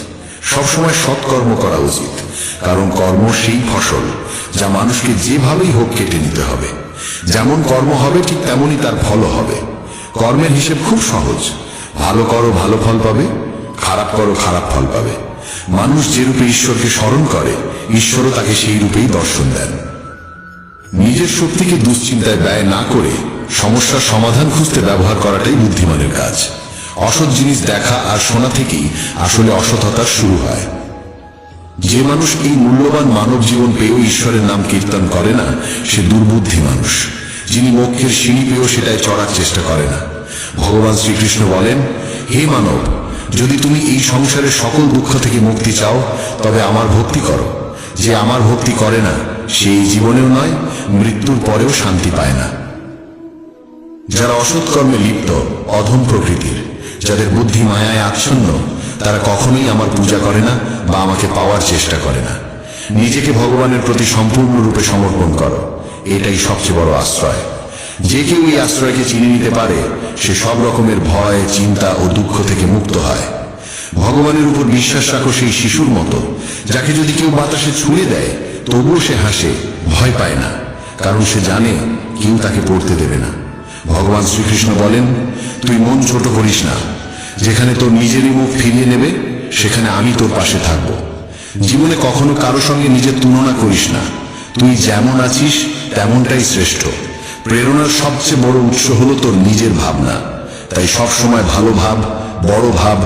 সবসময় সৎকর্ম করা উচিত, কারণ কর্ম সেই ফসল যা মানুষকে যেভাবেই হোক কেটে নিতে হবে। যেমন কর্ম হবে ঠিক তেমনই তার ফলও হবে। কর্মের হিসেব খুব সহজ, ভালো করো ভালো ফল পাবে, খারাপ করো খারাপ ফল পাবে। মানুষ যে রূপে ঈশ্বরকে স্মরণ করে, ঈশ্বরও তাকে সেই রূপেই দর্শন দেন। নিজের শক্তিকে দুশ্চিন্তায় ব্যয় না করে সমস্যার সমাধান খুঁজতে ব্যবহার করাটাই বুদ্ধিমানের কাজ। অসৎ জিনিস দেখা আর শোনা থেকেই আসলে অসততার শুরু হয়। যে মানুষ এই মূল্যবান মানব জীবন পেয়েও ঈশ্বরের নাম কীর্তন করে না, সে দুর্বুদ্ধি মানুষ, যিনি মোক্ষের সিঁড়ি পেয়েও সেটায় চড়ার চেষ্টা করে না। ভগবান শ্রীকৃষ্ণ বলেন, হে মানব, যদি তুমি এই সংসারের সকল দুঃখ থেকে মুক্তি চাও তবে আমার ভক্তি করো। যে আমার ভক্তি করে না সে এই জীবনেও নয়, মৃত্যুর পরেও শান্তি পায় না। যারা অসৎ কর্মে লিপ্ত, অধম প্রকৃতির, যাদের বুদ্ধি মায়ায় আচ্ছন্ন, তারা কখনোই আমার পূজা করে না বা আমাকে পাওয়ার চেষ্টা করে না। নিজেকে ভগবানের প্রতি সম্পূর্ণরূপে সমর্পণ করো, এটাই সবচেয়ে বড় আশ্রয়। যে কেউ এই আশ্রয়কে চিনে নিতে পারে, সে সব রকমের ভয়, চিন্তা ও দুঃখ থেকে মুক্ত হয়। ভগবানের উপর বিশ্বাস রাখো সেই শিশুর মতো, যাকে যদি কেউ বাতাসে ছুঁড়ে দেয় তবুও সে হাসে, ভয় পায় না, কারণ সে জানে কেউ তাকে পড়তে দেবে না। ভগবান শ্রীকৃষ্ণ বলেন, তুই মন ছোট করিস না। যেখানে তোর নিজেরই মুখ ফিরিয়ে নেবে সেখানে আমি তোর পাশে থাকব। জীবনে কখনো কারো সঙ্গে নিজের তুলনা করিস না। তুই যেমন আছিস তেমনটাই শ্রেষ্ঠ। প্রেরণার সবচেয়ে বড় উৎস হলো তোর নিজের ভাবনা। তাই সব সময় ভালো ভাব, বড় ভাব,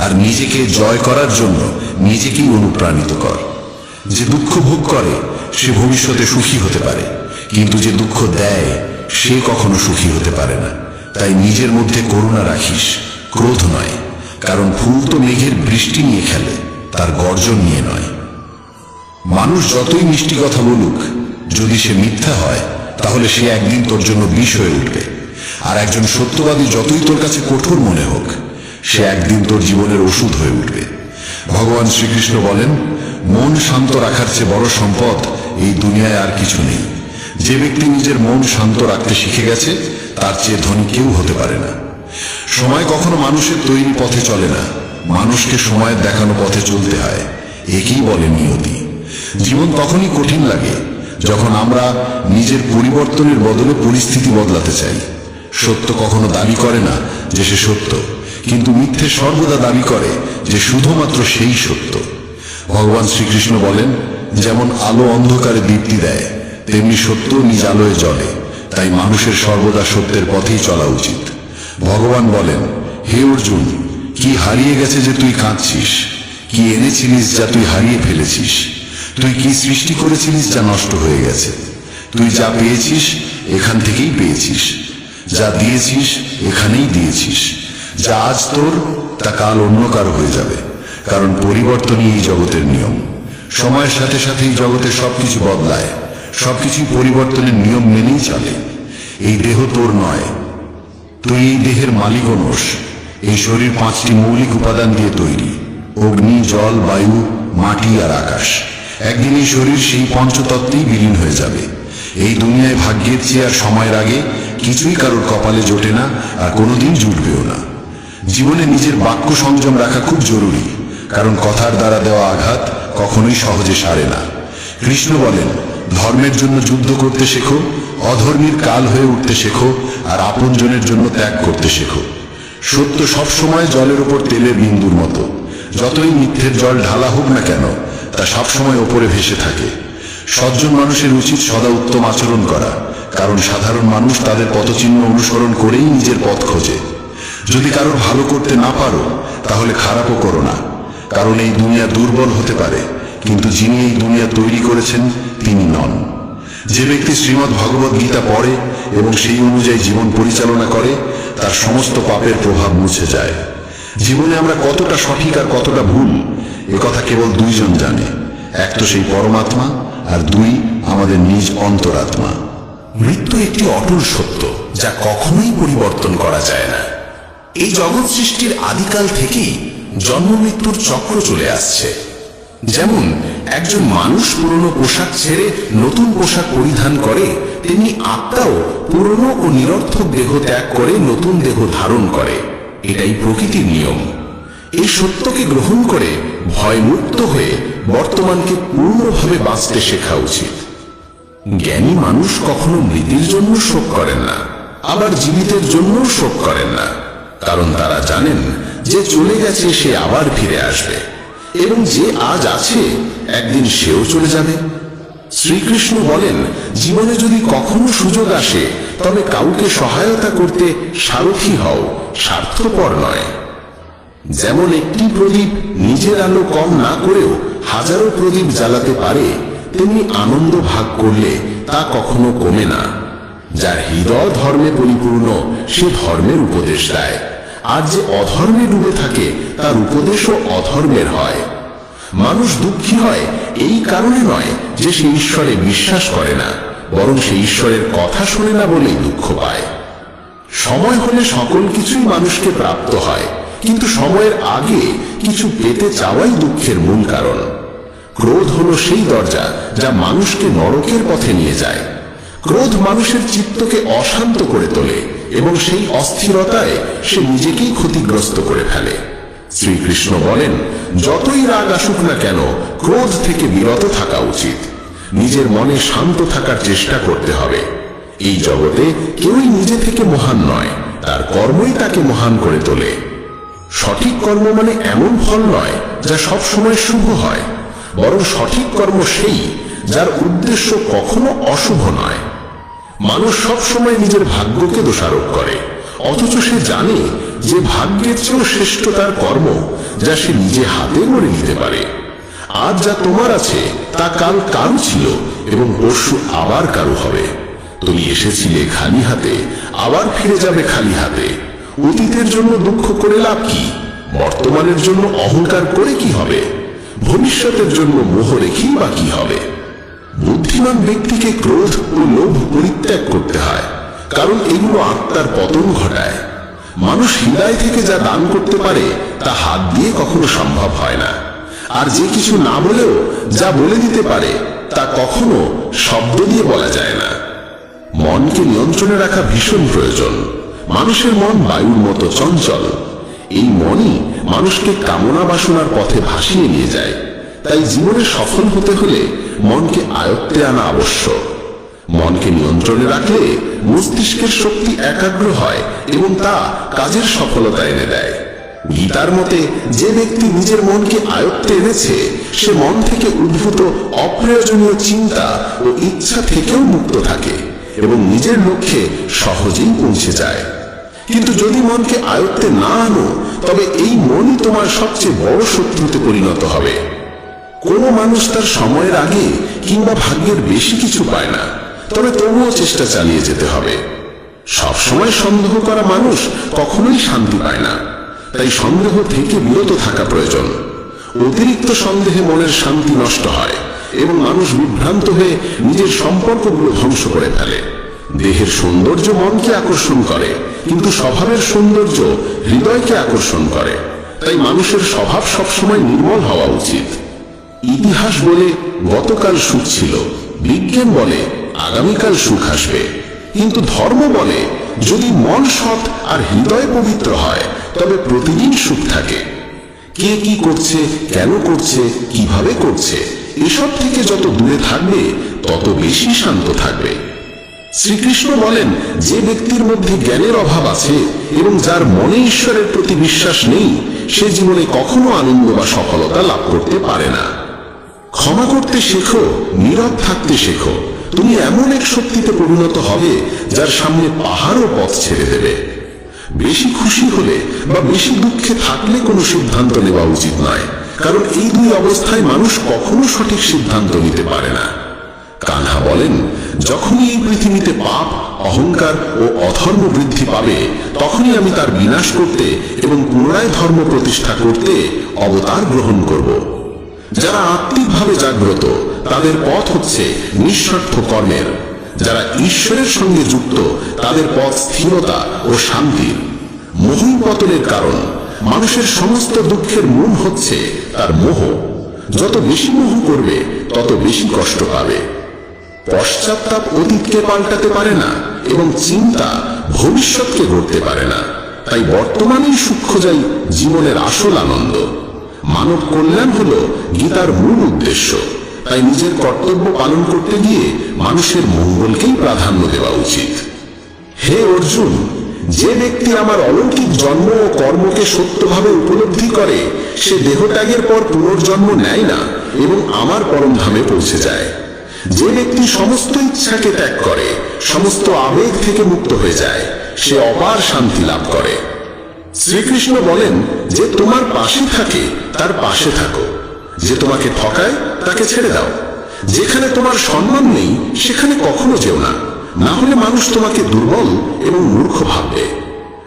আর নিজেকে জয় করার জন্য নিজেকেই অনুপ্রাণিত কর। যে দুঃখ ভোগ করে সে ভবিষ্যতে সুখী হতে পারে, কিন্তু যে দুঃখ দেয় সে কখনো সুখী হতে পারে না। তাই নিজের মধ্যে করুণা রাখিস, ক্রোধ নয়, কারণ ফুল তো মেঘের বৃষ্টি নিয়ে খেলে, তার গর্জন নিয়ে নয়। মানুষ যতই মিষ্টি কথা বলুক, যদি সে মিথ্যা হয় তাহলে সে একদিন তোর জন্য বিষ হয়ে উঠবে। আর একজন সত্যবাদী যতই তোর কাছে কঠোর মনে হোক, সে একদিন তোর জীবনের ওষুধ হয়ে উঠবে। ভগবান শ্রীকৃষ্ণ বলেন, মন শান্ত রাখার চেয়ে বড় সম্পদ এই দুনিয়ায় আর কিছু নেই। যে ব্যক্তি নিজের মন শান্ত রাখতে শিখে গেছে তার চেয়ে ধনী কেউ হতে পারে না। সময় কখনো মানুষের তৈরি পথে চলে না, মানুষকে সময়ের দেখানো পথে চলতে হয়। একেই বলে নিয়তি। জীবন তখনই কঠিন লাগে যখন আমরা নিজের পরিবর্তনের বদলে পরিস্থিতি বদলাতে চাই। সত্য কখনো দাবি করে না যে সে সত্য, কিন্তু মিথ্যে সর্বদা দাবি করে যে শুধুমাত্র সেই সত্য। ভগবান শ্রীকৃষ্ণ বলেন, যেমন আলো অন্ধকারে দীপ্তি দেয়, তেমনি সত্য নিজ আলোয় জ্বলে। তাই মানুষের সর্বদা সত্যের পথেই চলা উচিত। ভগবান বলেন, হে অর্জুন, কি হারিয়ে গেছে যে তুই কাঁদছিস? কি এনেছিলিস যা তুই হারিয়ে ফেলেছিস? তুই কি সৃষ্টি করেছিলিস যা নষ্ট হয়ে গেছে? তুই যা পেয়েছিস এখান থেকেই পেয়েছিস, যা দিয়েছিস এখানেই দিয়েছিস। যা আজ তোর তা কাল অন্য কারো হয়ে যাবে, কারণ পরিবর্তনই এই জগতের নিয়ম। সময়ের সাথে সাথে এই জগতে সবকিছু বদলায়, সবকিছু পরিবর্তনের নিয়ম মেনেই চলে। এই দেহ তোর নয়, তুই এই দেহের মালিকও নোস। এই শরীর 5টি মৌলিক উপাদান দিয়ে তৈরি: অগ্নি, জল, বায়ু, মাটি আর আকাশ। একদিন এই শরীর সেই পঞ্চতত্ত্বেই বিলীন হয়ে যাবে। এই দুনিয়ায় ভাগ্যের চেয়ে আর সময়ের আগে কিছুই কারোর কপালে জোটে না, আর কোনোদিন জুটবেও না। জীবনে নিজের বাক্য সংযম রাখা খুব জরুরি, কারণ কথার দ্বারা দেওয়া আঘাত কখনোই সহজে সারে না। কৃষ্ণ বলেন, ধর্মের জন্য যুদ্ধ করতে শেখো, অধর্মীর কাল হয়ে উঠতে শেখো, আর আপনজনের জন্য ত্যাগ করতে শেখো। সত্য সবসময় জলের উপর তেলের বিন্দুর মতো। যতই মিথ্যের জল ঢালা হোক না কেন, তা সবসময় ওপরে ভেসে থাকে। সজ্জন মানুষের উচিত সদা উত্তম আচরণ করা, কারণ সাধারণ মানুষ তাদের পথচিহ্ন অনুসরণ করেই নিজের পথ খোঁজে। যদি কারোর ভালো করতে না পারো, তাহলে খারাপও করো না, কারণ এই দুনিয়া দুর্বল হতে পারে, কিন্তু যিনি এই দুনিয়া তৈরি করেছেন তিনি নন। যে ব্যক্তি শ্রীমদ্ ভগবদ গীতা পড়ে এবং সেই অনুযায়ী জীবন পরিচালনা করে, তার সমস্ত পাপের প্রভাব মুছে যায়। জীবনে আমরা কতটা সঠিক আর কতটা ভুল, কথা কেবল দুইজন জানে। এক তো সেই পরমাত্মা, আর দুই আমাদের নিজ অন্তরাত্মা। মৃত্যু একটি অটল সত্য, যা কখনোই পরিবর্তন করা যায় না। এই জগৎ সৃষ্টির আদিকাল থেকেই জন্ম মৃত্যুর চক্র চলে আসছে। যেমন একজন মানুষ পুরনো পোশাক ছেড়ে নতুন পোশাক পরিধান করে, তেমনি আত্মাও পুরনো ও নিরর্থক দেহ ত্যাগ করে নতুন দেহ ধারণ করে। এটাই প্রকৃতির নিয়ম। এই সত্যকে গ্রহণ করে ভয়মুক্ত হয়ে বর্তমানকে পূর্ণভাবে বাঁচতে শেখা উচিত। জ্ঞানী মানুষ কখনো মৃতের জন্য শোক করেন না, আবার জীবিতের জন্য শোক করেন না, কারণ তারা জানেন যে চলে গেছে সে আবার ফিরে আসবে, এবং যে আজ আছে একদিন সেও চলে যাবে। শ্রীকৃষ্ণ বলেন, জীবনে যদি কখনো সুযোগ আসে, তবে কাউকে সহায়তা করতে সারথি হও, স্বার্থপর নয়। যেমন একটি প্রদীপ নিজের আলো কম না করেও হাজারো প্রদীপ জ্বালাতে পারে, তেমনি আনন্দ ভাগ করলে তা কখনো কমে না। যার হৃদয় ধর্মে পরিপূর্ণ, সে ধর্মের উপদেশ দেয়, আর যে অধর্মে ডুবে থাকে তার উপদেশও অধর্মের হয়। মানুষ দুঃখী হয় এই কারণে নয় যে সে ঈশ্বরে বিশ্বাস করে না, বরং সে ঈশ্বরের কথা শোনে না বলেই দুঃখ পায়। সময় হলে সকল কিছুই মানুষকে প্রাপ্ত হয়, কিন্তু সময়ের আগে কিছু পেতে চাওয়াই দুঃখের মূল কারণ। ক্রোধ হলো সেই দরজা যা মানুষকে নরকের পথে নিয়ে যায়। ক্রোধ মানুষের চিত্তকে অশান্ত করে তোলে এবং সেই অস্থিরতায় সে নিজেকেই ক্ষতিগ্রস্ত করে ফেলে। শ্রীকৃষ্ণ বলেন, যতই রাগ আসুক না কেন, ক্রোধ থেকে বিরত থাকা উচিত। নিজের মনে শান্ত থাকার চেষ্টা করতে হবে। এই জগতে কেউই নিজে থেকে মহান নয়, তার কর্মই তাকে মহান করে তোলে। সঠিক কর্ম মানে এমন ফল নয় যা সব সময় শুভ হয়, বরং সঠিক কর্ম সেই যার উদ্দেশ্য কখনো অশুভ নয়। মানুষ সব সময় নিজের ভাগ্যকে দোষারোপ করে, অথচ সে জানে যে ভাগ্যের চেয়েও শ্রেষ্ঠ তার কর্ম, যা সে নিজে হাতে গড়ে নিতে পারে। আজ যা তোমার আছে তা কাল কারো ছিল এবং পরশু আবার কারো হবে। তুমি এসেছিলে খালি হাতে, আবার ফিরে যাবে খালি হাতে। অতীতের জন্য দুঃখ করে লাভ কি? বর্তমানের জন্য অহংকার করে কি হবে? ভবিষ্যতের জন্য মোহ রেখেই বা কি হবে? বুদ্ধিমান ব্যক্তিকে ক্রোধ ও লোভ পরিত্যাগ করতে হয়, কারণ এগুলো আত্মার পতন ঘটায়। মানুষ হৃদয় থেকে যা দান করতে পারে তা হাত দিয়ে কখনো সম্ভব হয় না, আর যে কিছু না বলেও যা বলে দিতে পারে তা কখনো শব্দ দিয়ে বলা যায় না। মনকে নিয়ন্ত্রণে রাখা ভীষণ প্রয়োজন। মানুষের মন বায়ুর মতো চঞ্চল। এই মনই মানুষকে কামনা বাসনার পথে ভাসিয়ে নিয়ে যায়। তাই জীবনে সফল হতে হলে মনকে আয়ত্তে আনা আবশ্যক। মনকে নিয়ন্ত্রণে রাখলে মস্তিষ্কের শক্তি একাগ্র হয় এবং তা কাজের সফলতা এনে দেয়। গীতার মতে যে ব্যক্তি নিজের মনকে আয়ত্তে এনেছে সে মন থেকে উদ্ভূত অপ্রয়োজনীয় চিন্তা ও ইচ্ছা থেকেও মুক্ত থাকে এবং নিজের লক্ষ্যে সহজেই পৌঁছে যায়। কিন্তু যদি মনকে আয়ত্তে না আনো তবে এই মনই তোমার সবচেয়ে বড় শত্রুতে পরিণত হবে। কোনো মানুষ তার সময়ের আগে কিংবা ভাগ্যের বেশি কিছু পায় না, তবে তবুও চেষ্টা চালিয়ে যেতে হবে। সবসময় সন্দেহ করা মানুষ কখনোই শান্তি পায় না। তাই সন্দেহ থেকে বিরত থাকা প্রয়োজন। অতিরিক্ত সন্দেহে মনের শান্তি নষ্ট হয় এবং মানুষ বিভ্রান্ত হয়ে নিজের সম্পর্কগুলো ধ্বংস করে ফেলে। দেহের সৌন্দর্য মনকে আকর্ষণ করে, কিন্তু স্বভাবের সৌন্দর্য হৃদয়কে আকর্ষণ করে। তাই মানুষের স্বভাব সবসময় নির্মল হওয়া উচিত। ইতিহাস বলে গতকাল সুখ ছিল, বিজ্ঞান বলে আগামীকাল সুখ আসবে, কিন্তু ধর্ম বলে যদি মন সৎ আর হৃদয় পবিত্র হয় তবে প্রতিদিন সুখ থাকে। কে কি করছে, কেন করছে, কিভাবে করছে, এসব থেকে যত দূরে থাকবে তত বেশি শান্ত থাকবে। শ্রীকৃষ্ণ বলেন, যে ব্যক্তির মধ্যে জ্ঞানের অভাব আছে এবং যার মনে ঈশ্বরের প্রতি বিশ্বাস নেই সে জীবনে কখনো আনন্দ বা সফলতা লাভ করতে পারে না। ক্ষমা করতে শেখো, নীরব থাকতে শেখো। তুমি এমন এক শক্তিতে পরিণত হবে যার সামনে পাহাড়ও পথ ছেড়ে দেবে। বেশি খুশি হলে বা বেশি দুঃখে থাকলে কোনো সিদ্ধান্ত নেওয়া উচিত নয়, কারণ এই দুই অবস্থায় মানুষ কখনো সঠিক সিদ্ধান্ত নিতে পারে না। কানহা বলেন, যখনই এই পৃথিবীতে পাপ, অহংকার ও অধর্ম বৃদ্ধি পাবে তখনই আমি তার বিনাশ করতে এবং পুনরায় ধর্ম প্রতিষ্ঠা করতে অবতার গ্রহণ করব। যারা আত্মিকভাবে জাগ্রত তাদের পথ হচ্ছে নিঃস্বার্থ কর্মের। যারা ঈশ্বরের সঙ্গে যুক্ত তাদের পথ স্থিরতা ও শান্তির। মোহই পতনের কারণ। মানুষের সমস্ত দুঃখের মূল হচ্ছে তার মোহ। যত বেশি মোহ করবে তত বেশি কষ্ট পাবে। পশ্চাত্তাপ অতীতকে পাল্টাতে পারে না এবং চিন্তা ভবিষ্যৎকে গড়তে পারে না। তাই বর্তমানেই সুখ খোঁজাই জীবনের আসল আনন্দ। মানব কল্যাণ হলো গীতার মূল উদ্দেশ্য। তাই নিজের কর্তব্য পালন করতে গিয়ে মানুষের মঙ্গলকেই প্রাধান্য দেওয়া উচিত। হে অর্জুন, যে ব্যক্তি আমার অলৌকিক জন্ম ও কর্মকে সত্যভাবে উপলব্ধি করে সে দেহত্যাগের পর পুনর্জন্ম নেয় না এবং আমার পরমধামে পৌঁছে যায়। যে ব্যক্তি সমস্ত ইচ্ছাকে ত্যাগ করে, সমস্ত আবেগ থেকে মুক্ত হয়ে যায়, সে অপার শান্তি লাভ করে। শ্রীকৃষ্ণ বলেন, যে তোমার পাশে থাকে তার পাশে থাকো, যে তোমাকে ঠকায় তাকে ছেড়ে দাও। যেখানে তোমার সম্মান নেই সেখানে কখনো যেও না, না হলে মানুষ তোমাকে দুর্বল এবং মূর্খ ভাববে।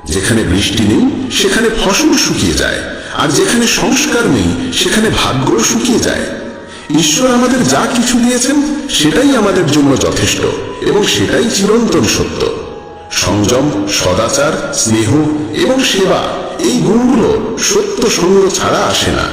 যেখানে বৃষ্টি নেই সেখানে ফসল শুকিয়ে যায়, আর যেখানে সংস্কার নেই সেখানে ভাগ্য শুকিয়ে যায়। ঈশ্বর আমাদের যা কিছু দিয়েছেন সেটাই আমাদের জন্য যথেষ্ট এবং সেটাই চিরন্তন সত্য। সংযম, সদাচার, স্নেহ এবং সেবা, এই গুণগুলো সত্য সঙ্গ ছাড়া আসে না।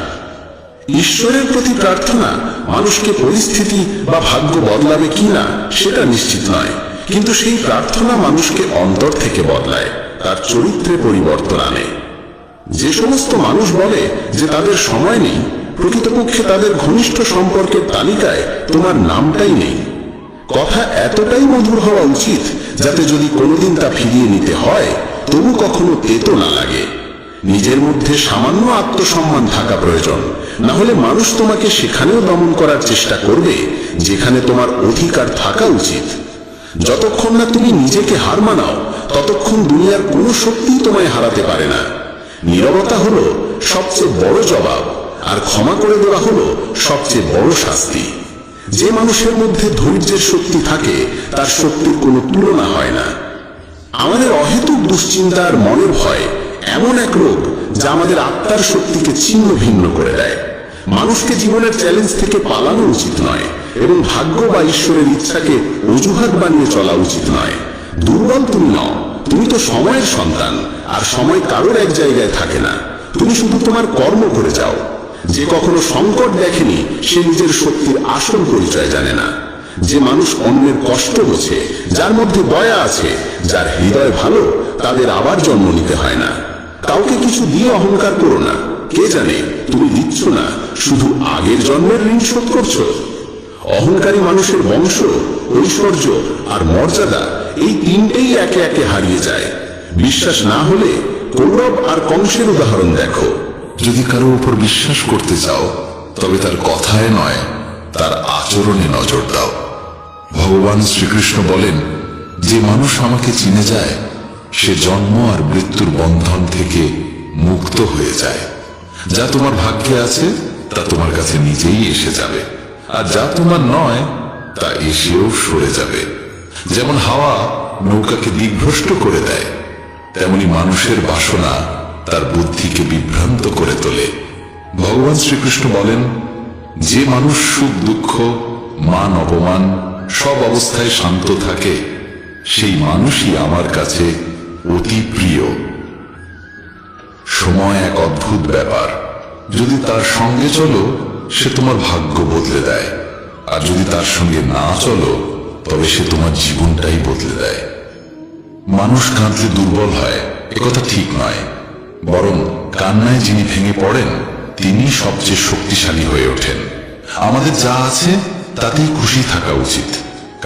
ঈশ্বরের প্রতি প্রার্থনা মানুষকে পরিস্থিতি বা ভাগ্য বদলাবে কিনা সেটা নিশ্চিত নয়, কিন্তু সেই প্রার্থনা মানুষকে অন্তর থেকে বদলায়, তার চরিত্রে পরিবর্তন আনে। যে সমস্ত মানুষ বলে যে তাদের সময় নেই, প্রকৃতপক্ষে তাদের ঘনিষ্ঠ সম্পর্কের তালিকায় তোমার নামটাই নেই। কথা এতটাই মধুর হওয়া উচিত যাতে যদি কোনোদিন তা ফিরিয়ে নিতে হয় তবু কখনো তেতো না লাগে। নিজের মধ্যে সামান্য আত্মসম্মান থাকা প্রয়োজন, না হলে মানুষ তোমাকে সেখানেও দমন করার চেষ্টা করবে যেখানে তোমার অধিকার থাকা উচিত। যতক্ষণ না তুমি নিজেকে হার মানাও ততক্ষণ দুনিয়ার কোনো শক্তিই তোমায় হারাতে পারে না। নীরবতা হলো সবচেয়ে বড় জবাব, আর ক্ষমা করে দেওয়া হলো সবচেয়ে বড় শাস্তি। যে মানুষের মধ্যে ধৈর্যের শক্তি থাকে তার শক্তির কোনো তুলনা হয় না। আমাদের অহেতুক দুশ্চিন্তা আর মনের ভয় এমন এক রোগ যা আমাদের আত্মার শক্তিকে ছিন্ন ভিন্ন করে দেয়। মানুষকে জীবনের চ্যালেঞ্জ থেকে পালানো উচিত নয় এবং ভাগ্য বা ঈশ্বরের ইচ্ছাকে অজুহাত বানিয়ে চলা উচিত নয়। দুর্বল তুমি নও, তুমি তো সময়ের সন্তান, আর সময় কারোর এক জায়গায় থাকে না। তুমি শুধু তোমার কর্ম করে যাও। যে কখনো সংকট দেখেনি সে নিজের শক্তির আসল পরিচয় জানে না। যে মানুষ অন্যের কষ্ট বোঝে, যার মধ্যে দয়া আছে, যার হৃদয় ভালো, তাদের আবার জন্ম নিতে হয় না। কাউকে কিছু দিয়ে অহংকার করো না। কে জানে তুমি দিচ্ছ না, শুধু আগের জন্মের ঋণ শোধ করছো। অহংকারী মানুষের বংশ, ঐশ্বর্য আর মর্যাদা এই তিনটেই একে একে হারিয়ে যায়। বিশ্বাস না হলে কৌরব আর কংসের উদাহরণ দেখো। যদি কারো উপর বিশ্বাস করতে চাও, তবে তার কথায় নয়, তার আচরণে নজর দাও। ভগবান শ্রীকৃষ্ণ বলেন, যে মানুষ আমাকে চিনে যায়, সে জন্ম আর মৃত্যুর বন্ধন থেকে মুক্ত হয়ে যায়। যা তোমার ভাগ্যে আছে তা তোমার কাছে নিজেই এসে যাবে, আর যা তোমার নয় তা এসেও সরে যাবে। যেমন হাওয়া নৌকাকে দিকভ্রষ্ট করে দেয়, তেমনি মানুষের বাসনা তার বুদ্ধিকে বিভ্রান্ত করে তোলে। ভগবান শ্রীকৃষ্ণ বলেন, যে মানুষ সুখ দুঃখ, মান অপমান সব অবস্থায় শান্ত থাকে, সেই মানুষই আমার কাছে অতি প্রিয়। সময় এক অদ্ভুত ব্যাপার। যদি তার সঙ্গে চলো, সে তোমার ভাগ্য বদলে দেয়, আর যদি তার সঙ্গে না চলো, তবে সে তোমার জীবনটাই বদলে দেয়। মানুষ কাঁদলে দুর্বল হয়, একথা ঠিক নয়, বরং কান্নায় যিনি ভেঙে পড়েন, তিনি সবচেয়ে শক্তিশালী হয়ে ওঠেন। আমাদের যা আছে তাতেই খুশি থাকা উচিত,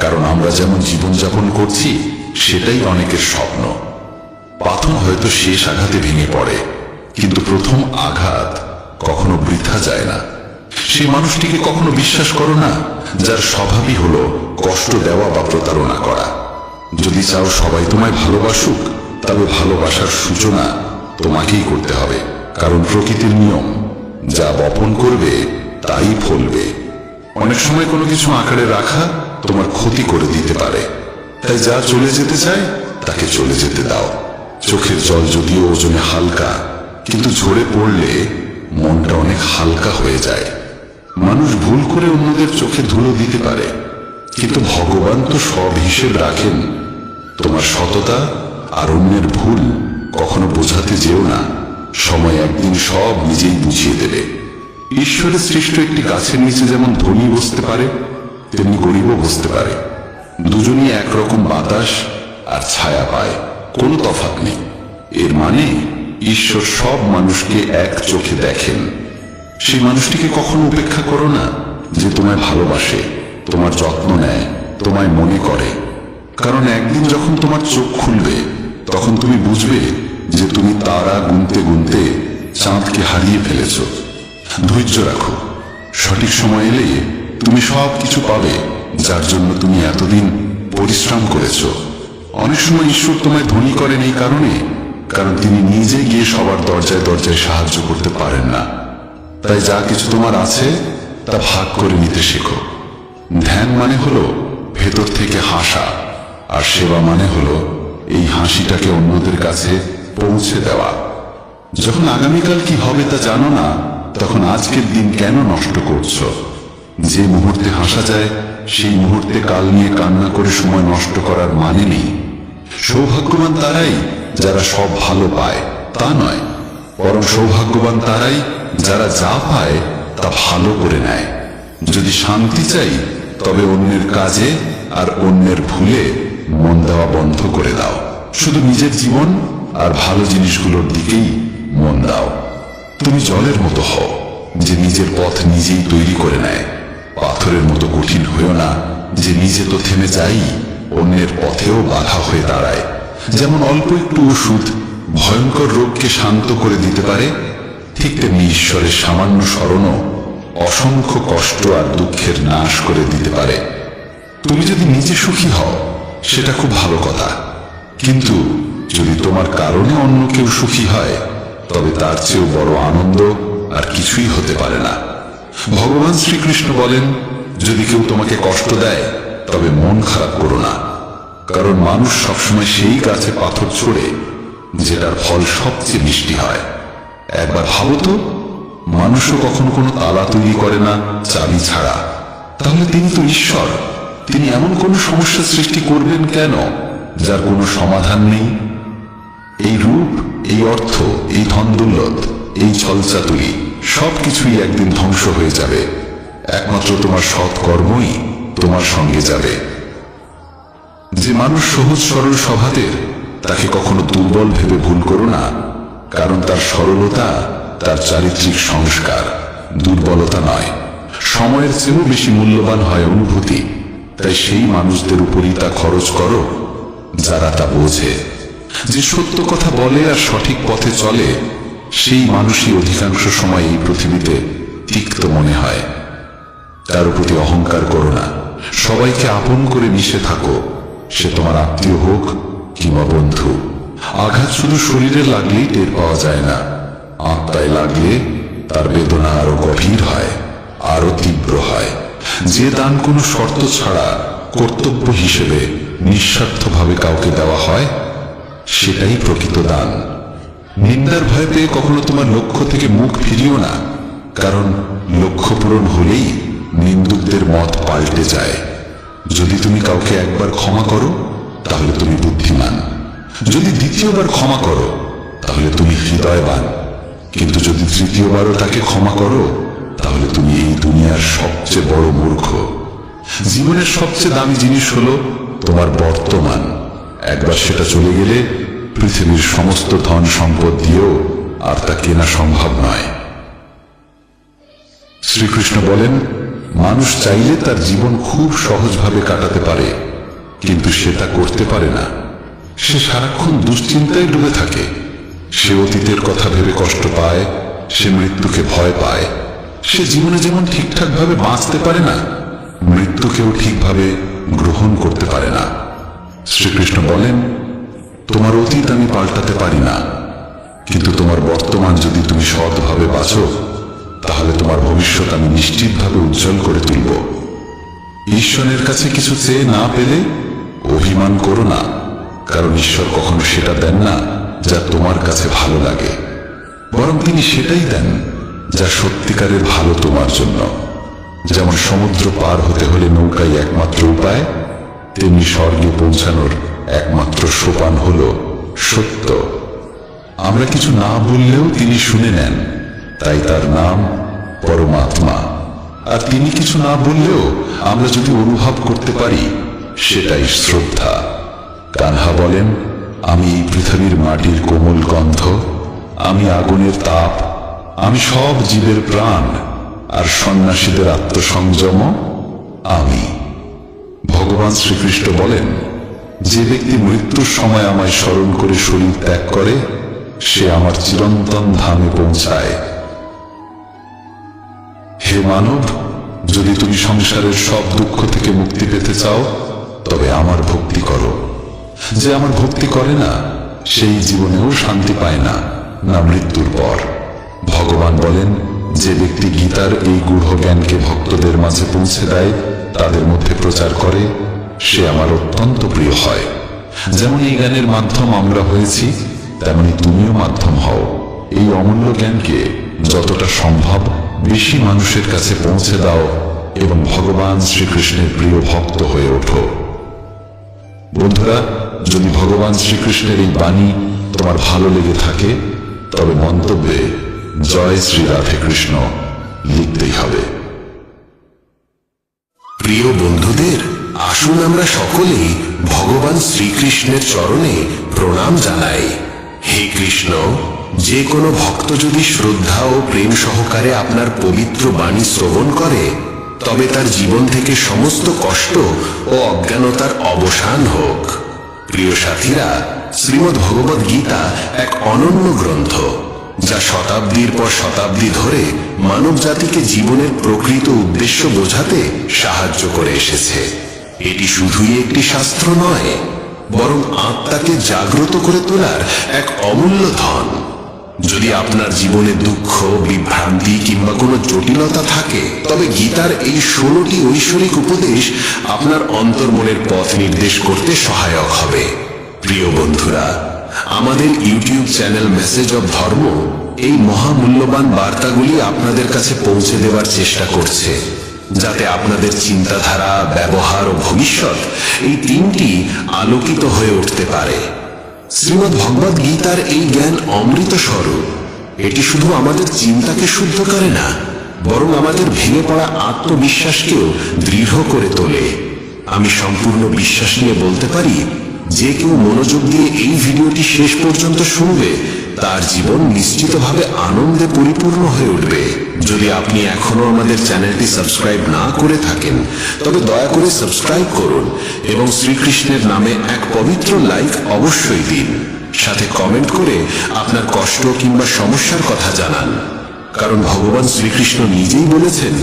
কারণ আমরা যেমন জীবনযাপন করছি সেটাই অনেকের স্বপ্ন। পাথর হয়তো শেষ আঘাতে ভেঙে পড়ে, কিন্তু প্রথম আঘাত কখনো বৃথা যায় না। সেই মানুষটিকে কখনো বিশ্বাস করো না, যার স্বভাবই হলো কষ্ট দেওয়া বা প্রতারণা করা। যদি চাও সবাই তোমায় ভালোবাসুক, তবে ভালোবাসার সূচনা তোমাকেই করতে হবে, কারণ প্রকৃতির নিয়ম, যা বপন করবে তাই ফলবে। অনেক সময় কোনো কিছু আঁকড়ে রাখা তোমার ক্ষতি করে দিতে পারে, তাই যা চলে যেতে চায় তাকে চলে যেতে দাও। চোখের জল যদিও ওজনে হালকা, কিন্তু ঝরে পড়লে মনটা অনেক হালকা হয়ে যায়। মানুষ ভুল করে অন্যদের চোখে ধুলো দিতে পারে, কিন্তু ভগবান তো সব হিসেব রাখেন। তোমার সততা আর অন্যের ভুল কখনো বোঝাতে যেও না, সময় একদিন সব নিজেই বুঝিয়ে দেবে। ঈশ্বরের সৃষ্ট একটি গাছের নিচে যেমন ধনী বসতে পারে, তেমনি গরিবও বসতে পারে। দুজনই একরকম বাতাস আর ছায়া পায়, কোনো তফাৎ নেই। এর মানে ঈশ্বর সব মানুষকে এক চোখে দেখেন। সেই মানুষটিকে কখনো উপেক্ষা করো না, যে তোমায় ভালোবাসে, তোমার যত্ন নেয়, তোমায় মনে করে। কারণ একদিন যখন তোমার চোখ খুলবে, তখন তুমি বুঝবে যে তুমি তারা গুনতে গুনতে চাঁদকে হারিয়ে ফেলেছ। ধৈর্য রাখো, সঠিক সময় এলে তুমি সব কিছু পাবে, যার জন্য তুমি এতদিন পরিশ্রম করেছ। অনেক সময় ঈশ্বর তোমায় ধনী করেন এই কারণে, কারণ তিনি নিজে গিয়ে সবার দরজায় দরজায় সাহায্য করতে পারেন না। তাই যা কিছু তোমার আছে তা ভাগ করে নিতে শেখো। ধ্যান মানে হলো ভেতর থেকে হাসা, আর সেবা মানে হলো এই হাসিটাকে অন্যদের কাছে পৌঁছে দেওয়া। যখন আগামীকাল কি হবে তা জানো না, তখন আজকের দিন কেন নষ্ট করছো? যে মুহূর্তে হাসা যায়, সেই মুহূর্তে কাল নিয়ে কান্না করে সময় নষ্ট করার মানে নেই। সৌভাগ্যবান তারাই যারা সব ভালো পায়, তা নয়, বরং সৌভাগ্যবান তারাই যারা যা পায় তা ভালো করে নেয়। যদি শান্তি চাই, তবে অন্যের কাজে আর অন্যের ভুলে মন দেওয়া বন্ধ করে দাও। শুধু নিজের জীবন আর ভালো জিনিসগুলোর দিকেই মন দাও। তুমি জলের মতো হও, যে নিজের পথ নিজেই তৈরি করে নেয়। পাথরের মতো কঠিন হয়েও না, যে নিজে তো থেমে যাই, অন্যের পথেও বাধা হয়ে দাঁড়ায়। যেমন অল্প একটু ওষুধ ভয়ঙ্কর রোগকে শান্ত করে দিতে পারে, ঠিক তেমনি ঈশ্বরের সামান্য স্মরণও অসংখ্য কষ্ট আর দুঃখের নাশ করে দিতে পারে। তুমি যদি নিজে সুখী হও, সেটা খুব ভালো কথা, কিন্তু যদি তোমার কারণে অন্য কেউ সুখী হয়, তবে তার চেয়েও বড় আনন্দ আর কিছুই হতে পারে না। ভগবান শ্রীকৃষ্ণ বলেন, যদি কেউ তোমাকে কষ্ট দেয়, তবে মন খারাপ করো না, কারণ মানুষ সবসময় সেই গাছে পাথর ছোড়ে যেটার ফল সবচেয়ে মিষ্টি হয়। একবার ভাবো তো, মানুষও কখনো কোনো তালা তৈরি করে না চাবি ছাড়া। তাহলে তিনি তো ঈশ্বর, তিনি এমন কোন সমস্যা সৃষ্টি করবেন কেন যার কোনো সমাধান নেই? এই রূপ, এই অর্থ, এই ধন দৌলত, এই ছলচাতুরি সবকিছুই একদিন ধ্বংস হয়ে যাবে। একমাত্র তোমার সৎ কর্মই তোমার সঙ্গে যাবে। যে মানুষ সহজ সরল স্বভাবের, তাকে কখনো দুর্বল ভেবে ভুল করো না, কারণ তার সরলতা তার চারিত্রিক সংস্কার, দুর্বলতা নয়। সময়ের চেয়েও বেশি মূল্যবান হয় অনুভূতি, তাই সেই মানুষদের উপরই তা খরচ করো যারা তা বোঝে। যে সত্য কথা বলে আর সঠিক পথে চলে, সেই মানুষই অধিকাংশ সময় এই পৃথিবীতে তিক্ত মনে হয়। তার প্রতি অহংকার করো না, সবাইকে আপন করে মিশে থাকো, সে তোমার আত্মীয় হোক কিংবা বন্ধু। আঘাত শুধু শরীরে লাগলেই টের পাওয়া যায় না, আত্মায় লাগলে তার বেদনা আরো গভীর হয়, আরো তীব্র হয়। যে দান কোনো শর্ত ছাড়া কর্তব্য হিসেবে নিঃস্বার্থভাবে কাউকে দেওয়া হয়, সেটাই প্রকৃত দান। নিন্দার ভয় পেয়ে কখনো তোমার লক্ষ্য থেকে মুখ ফিরিও না, কারণ লক্ষ্য পূরণ হলেই নিন্দুকদের মত পাল্টে যায়। যদি তুমি কাউকে একবার ক্ষমা করো, তাহলে তুমি বুদ্ধিমান। যদি দ্বিতীয়বার ক্ষমা করো, তাহলে তুমি হৃদয়বান। কিন্তু যদি তৃতীয়বারও তাকে ক্ষমা করো, তাহলে তুমি এই দুনিয়ার সবচেয়ে বড় মূর্খ। জীবনের সবচেয়ে দামি জিনিস হলো তোমার বর্তমান। একবার সেটা চলে গেলে পৃথিবীর সমস্ত ধন সম্পদ দিয়েও আর তা কেনা সম্ভব নয়। শ্রীকৃষ্ণ বলেন, মানুষ চাইলে তার জীবন খুব সহজভাবে কাটাতে পারে, কিন্তু সে তা করতে পারে না। সে সারাক্ষণ দুশ্চিন্তায় ডুবে থাকে। সে অতীতের কথা ভেবে কষ্ট পায়, সে মৃত্যুকে ভয় পায়। সে জীবনে যেমন ঠিকঠাক ভাবে বাঁচতে পারে না, মৃত্যুকেও ঠিকভাবে গ্রহণ করতে পারে না। শ্রীকৃষ্ণ বলেন, তোমার অতীত আমি পাল্টাতে পারি না, কিন্তু তোমার বর্তমান যদি তুমি সৎভাবে বাঁচো, তাহলে তোমার ভবিষ্যৎ আমি নিশ্চিতভাবে উজ্জ্বল করে তুলব। ঈশ্বরের কাছে কিছু চেয়ে না পেলে অভিমান করো না, কারণ ঈশ্বর কখনো সেটা দেন না যা তোমার কাছে ভালো লাগে, বরং তিনি সেটাই দেন যা সত্যিকারের ভালো তোমার জন্য। যেমন সমুদ্র পার হতে হলে নৌকাই একমাত্র উপায়, তেমনি স্বর্গে পৌঁছানোর একমাত্র সোপান হল সত্য। আমরা কিছু না বললেও তিনি শুনে নেন, তাই তার নাম পরমাত্মা। আর তিনি কিছু না বললেও আমরা যদি অনুভব করতে পারি, সেটাই শ্রদ্ধা। কানহা বলেন, আমি এই পৃথিবীর মাটির কোমল গন্ধ, আমি আগুনের তাপ, আমি সব জীবের প্রাণ, আর সন্ন্যাসীদের আত্মসংযম আমি। ভগবান শ্রীকৃষ্ণ বলেন, যে ব্যক্তি মৃত্যুর সময় আমায় স্মরণ করে শরীর ত্যাগ করে, সে আমার চিরন্তন ধামে পৌঁছায়। হে মানব, যদি তুমি সংসারের সব দুঃখ থেকে মুক্তি পেতে চাও, তবে আমার ভক্তি করো। যে আমার ভক্তি করে না, সেই জীবনেও শান্তি পায় না, না মৃত্যুর পর। ভগবান বলেন, যে ব্যক্তি গীতার এই গূঢ় জ্ঞানকে ভক্তদের মাঝে পৌঁছে দেয়, তাদের মধ্যে প্রচার করে, সে আমার অত্যন্ত প্রিয় হয়। যেমন এই জ্ঞানের মাধ্যম আমরা হয়েছি, তেমনি তুমিও মাধ্যম হও। এই অমূল্য জ্ঞানকে যতটা সম্ভব বেশি মানুষের কাছে পৌঁছে দাও এবং ভগবান শ্রীকৃষ্ণের প্রিয় ভক্ত হয়ে ওঠো। বন্ধুরা, যদি ভগবান শ্রীকৃষ্ণের এই বাণী তোমার ভালো লেগে থাকে, তবে মন্তব্যে জয় শ্রী রাধে কৃষ্ণ লিখতেই হবে। প্রিয় বন্ধুদের, আসুন আমরা সকলেই ভগবান শ্রীকৃষ্ণের চরণে প্রণাম জানাই। হে কৃষ্ণ, যে কোনো ভক্ত যদি শ্রদ্ধা ও প্রেম সহকারে আপনার পবিত্র বাণী শ্রবণ করে, তবে তার জীবন থেকে সমস্ত কষ্ট ও অজ্ঞানতার অবসান হোক। প্রিয় সাথীরা, শ্রীমদ্ ভগবদ গীতা এক অনন্য গ্রন্থ, যা শতাব্দীর পর শতাব্দী ধরে মানব জাতিকে জীবনের প্রকৃত উদ্দেশ্য বোঝাতে সাহায্য করে এসেছে। এটি শুধুই একটি শাস্ত্র নয়, বরং আত্মাকে জাগ্রত করে তোলার এক অমূল্য ধন। যদি আপনার জীবনে দুঃখ, বিভ্রান্তি কিংবা কোনো জটিলতা থাকে, তবে গীতার এই 16টি ঐশ্বরিক উপদেশ আপনার অন্তর্মনের পথ নির্দেশ করতে সহায়ক হবে। প্রিয় বন্ধুরা, আমাদের ইউটিউব চ্যানেল মেসেজ অব ধর্ম এই মহামূল্যবান বার্তাগুলি আপনাদের কাছে পৌঁছে দেওয়ার চেষ্টা করছে, যাতে আপনাদের চিন্তাধারা, ব্যবহার ও ভবিষ্যৎ এই তিনটি আলোকিত হয়ে উঠতে পারে। শ্রীমদ্ ভগবদ গীতার এই জ্ঞান অমৃত স্বরূপ। এটি শুধু আমাদের চিন্তাকে শুদ্ধ করে না, বরং আমাদের ভেঙে পড়া আত্মবিশ্বাসকেও দৃঢ় করে তোলে। আমি সম্পূর্ণ বিশ্বাস নিয়ে বলতে পারি, যে কেউ মনোযোগ দিয়ে এই ভিডিওটি শেষ পর্যন্ত শুনবে তার জীবন নিশ্চিতভাবে আনন্দে পরিপূর্ণ হয়ে উঠবে। যদি আপনি এখনো আমাদের চ্যানেলটি সাবস্ক্রাইব না করে থাকেন তবে দয়া করে সাবস্ক্রাইব করুন এবং শ্রীকৃষ্ণের নামে এক পবিত্র লাইক অবশ্যই দিন। সাথে কমেন্ট করে আপনার কষ্ট কিংবা সমস্যার কথা জানান, কারণ ভগবান শ্রীকৃষ্ণ নিজেই বলেছেন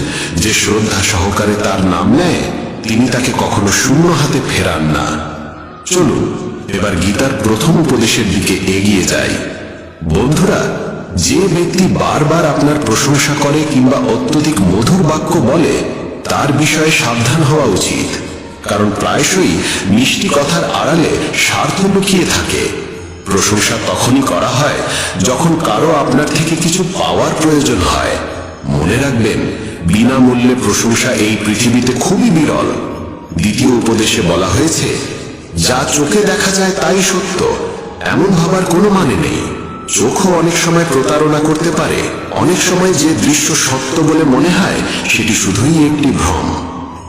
যে শ্রদ্ধা সহকারে তার নাম নেয় তিনি তাকে কখনো শূন্য হাতে ফেরান না। চলুন এবার গীতার প্রথম উপদেশের দিকে এগিয়ে যাই। বন্ধুরা, যে ব্যক্তি বারবার আপনার প্রশংসা করে কিংবা অত্যধিক মধুর বাক্য বলে তার বিষয়ে সাবধান হওয়া উচিত, কারণ প্রায়শই মিষ্টি কথার আড়ালে স্বার্থ লুকিয়ে থাকে। প্রশংসা তখনই করা হয় যখন কারো আপনার থেকে কিছু পাওয়ার প্রয়োজন হয়। মনে রাখবেন, বিনামূল্যে প্রশংসা এই পৃথিবীতে খুবই বিরল। দ্বিতীয় উপদেশে বলা হয়েছে, যা চোখে দেখা যায় তাই সত্য, এমন ভাবার কোনো মানে নেই। চোখও অনেক সময় প্রতারণা করতে পারে। অনেক সময় যে দৃশ্য সত্য বলে মনে হয় সেটি শুধুই একটি ভ্রম।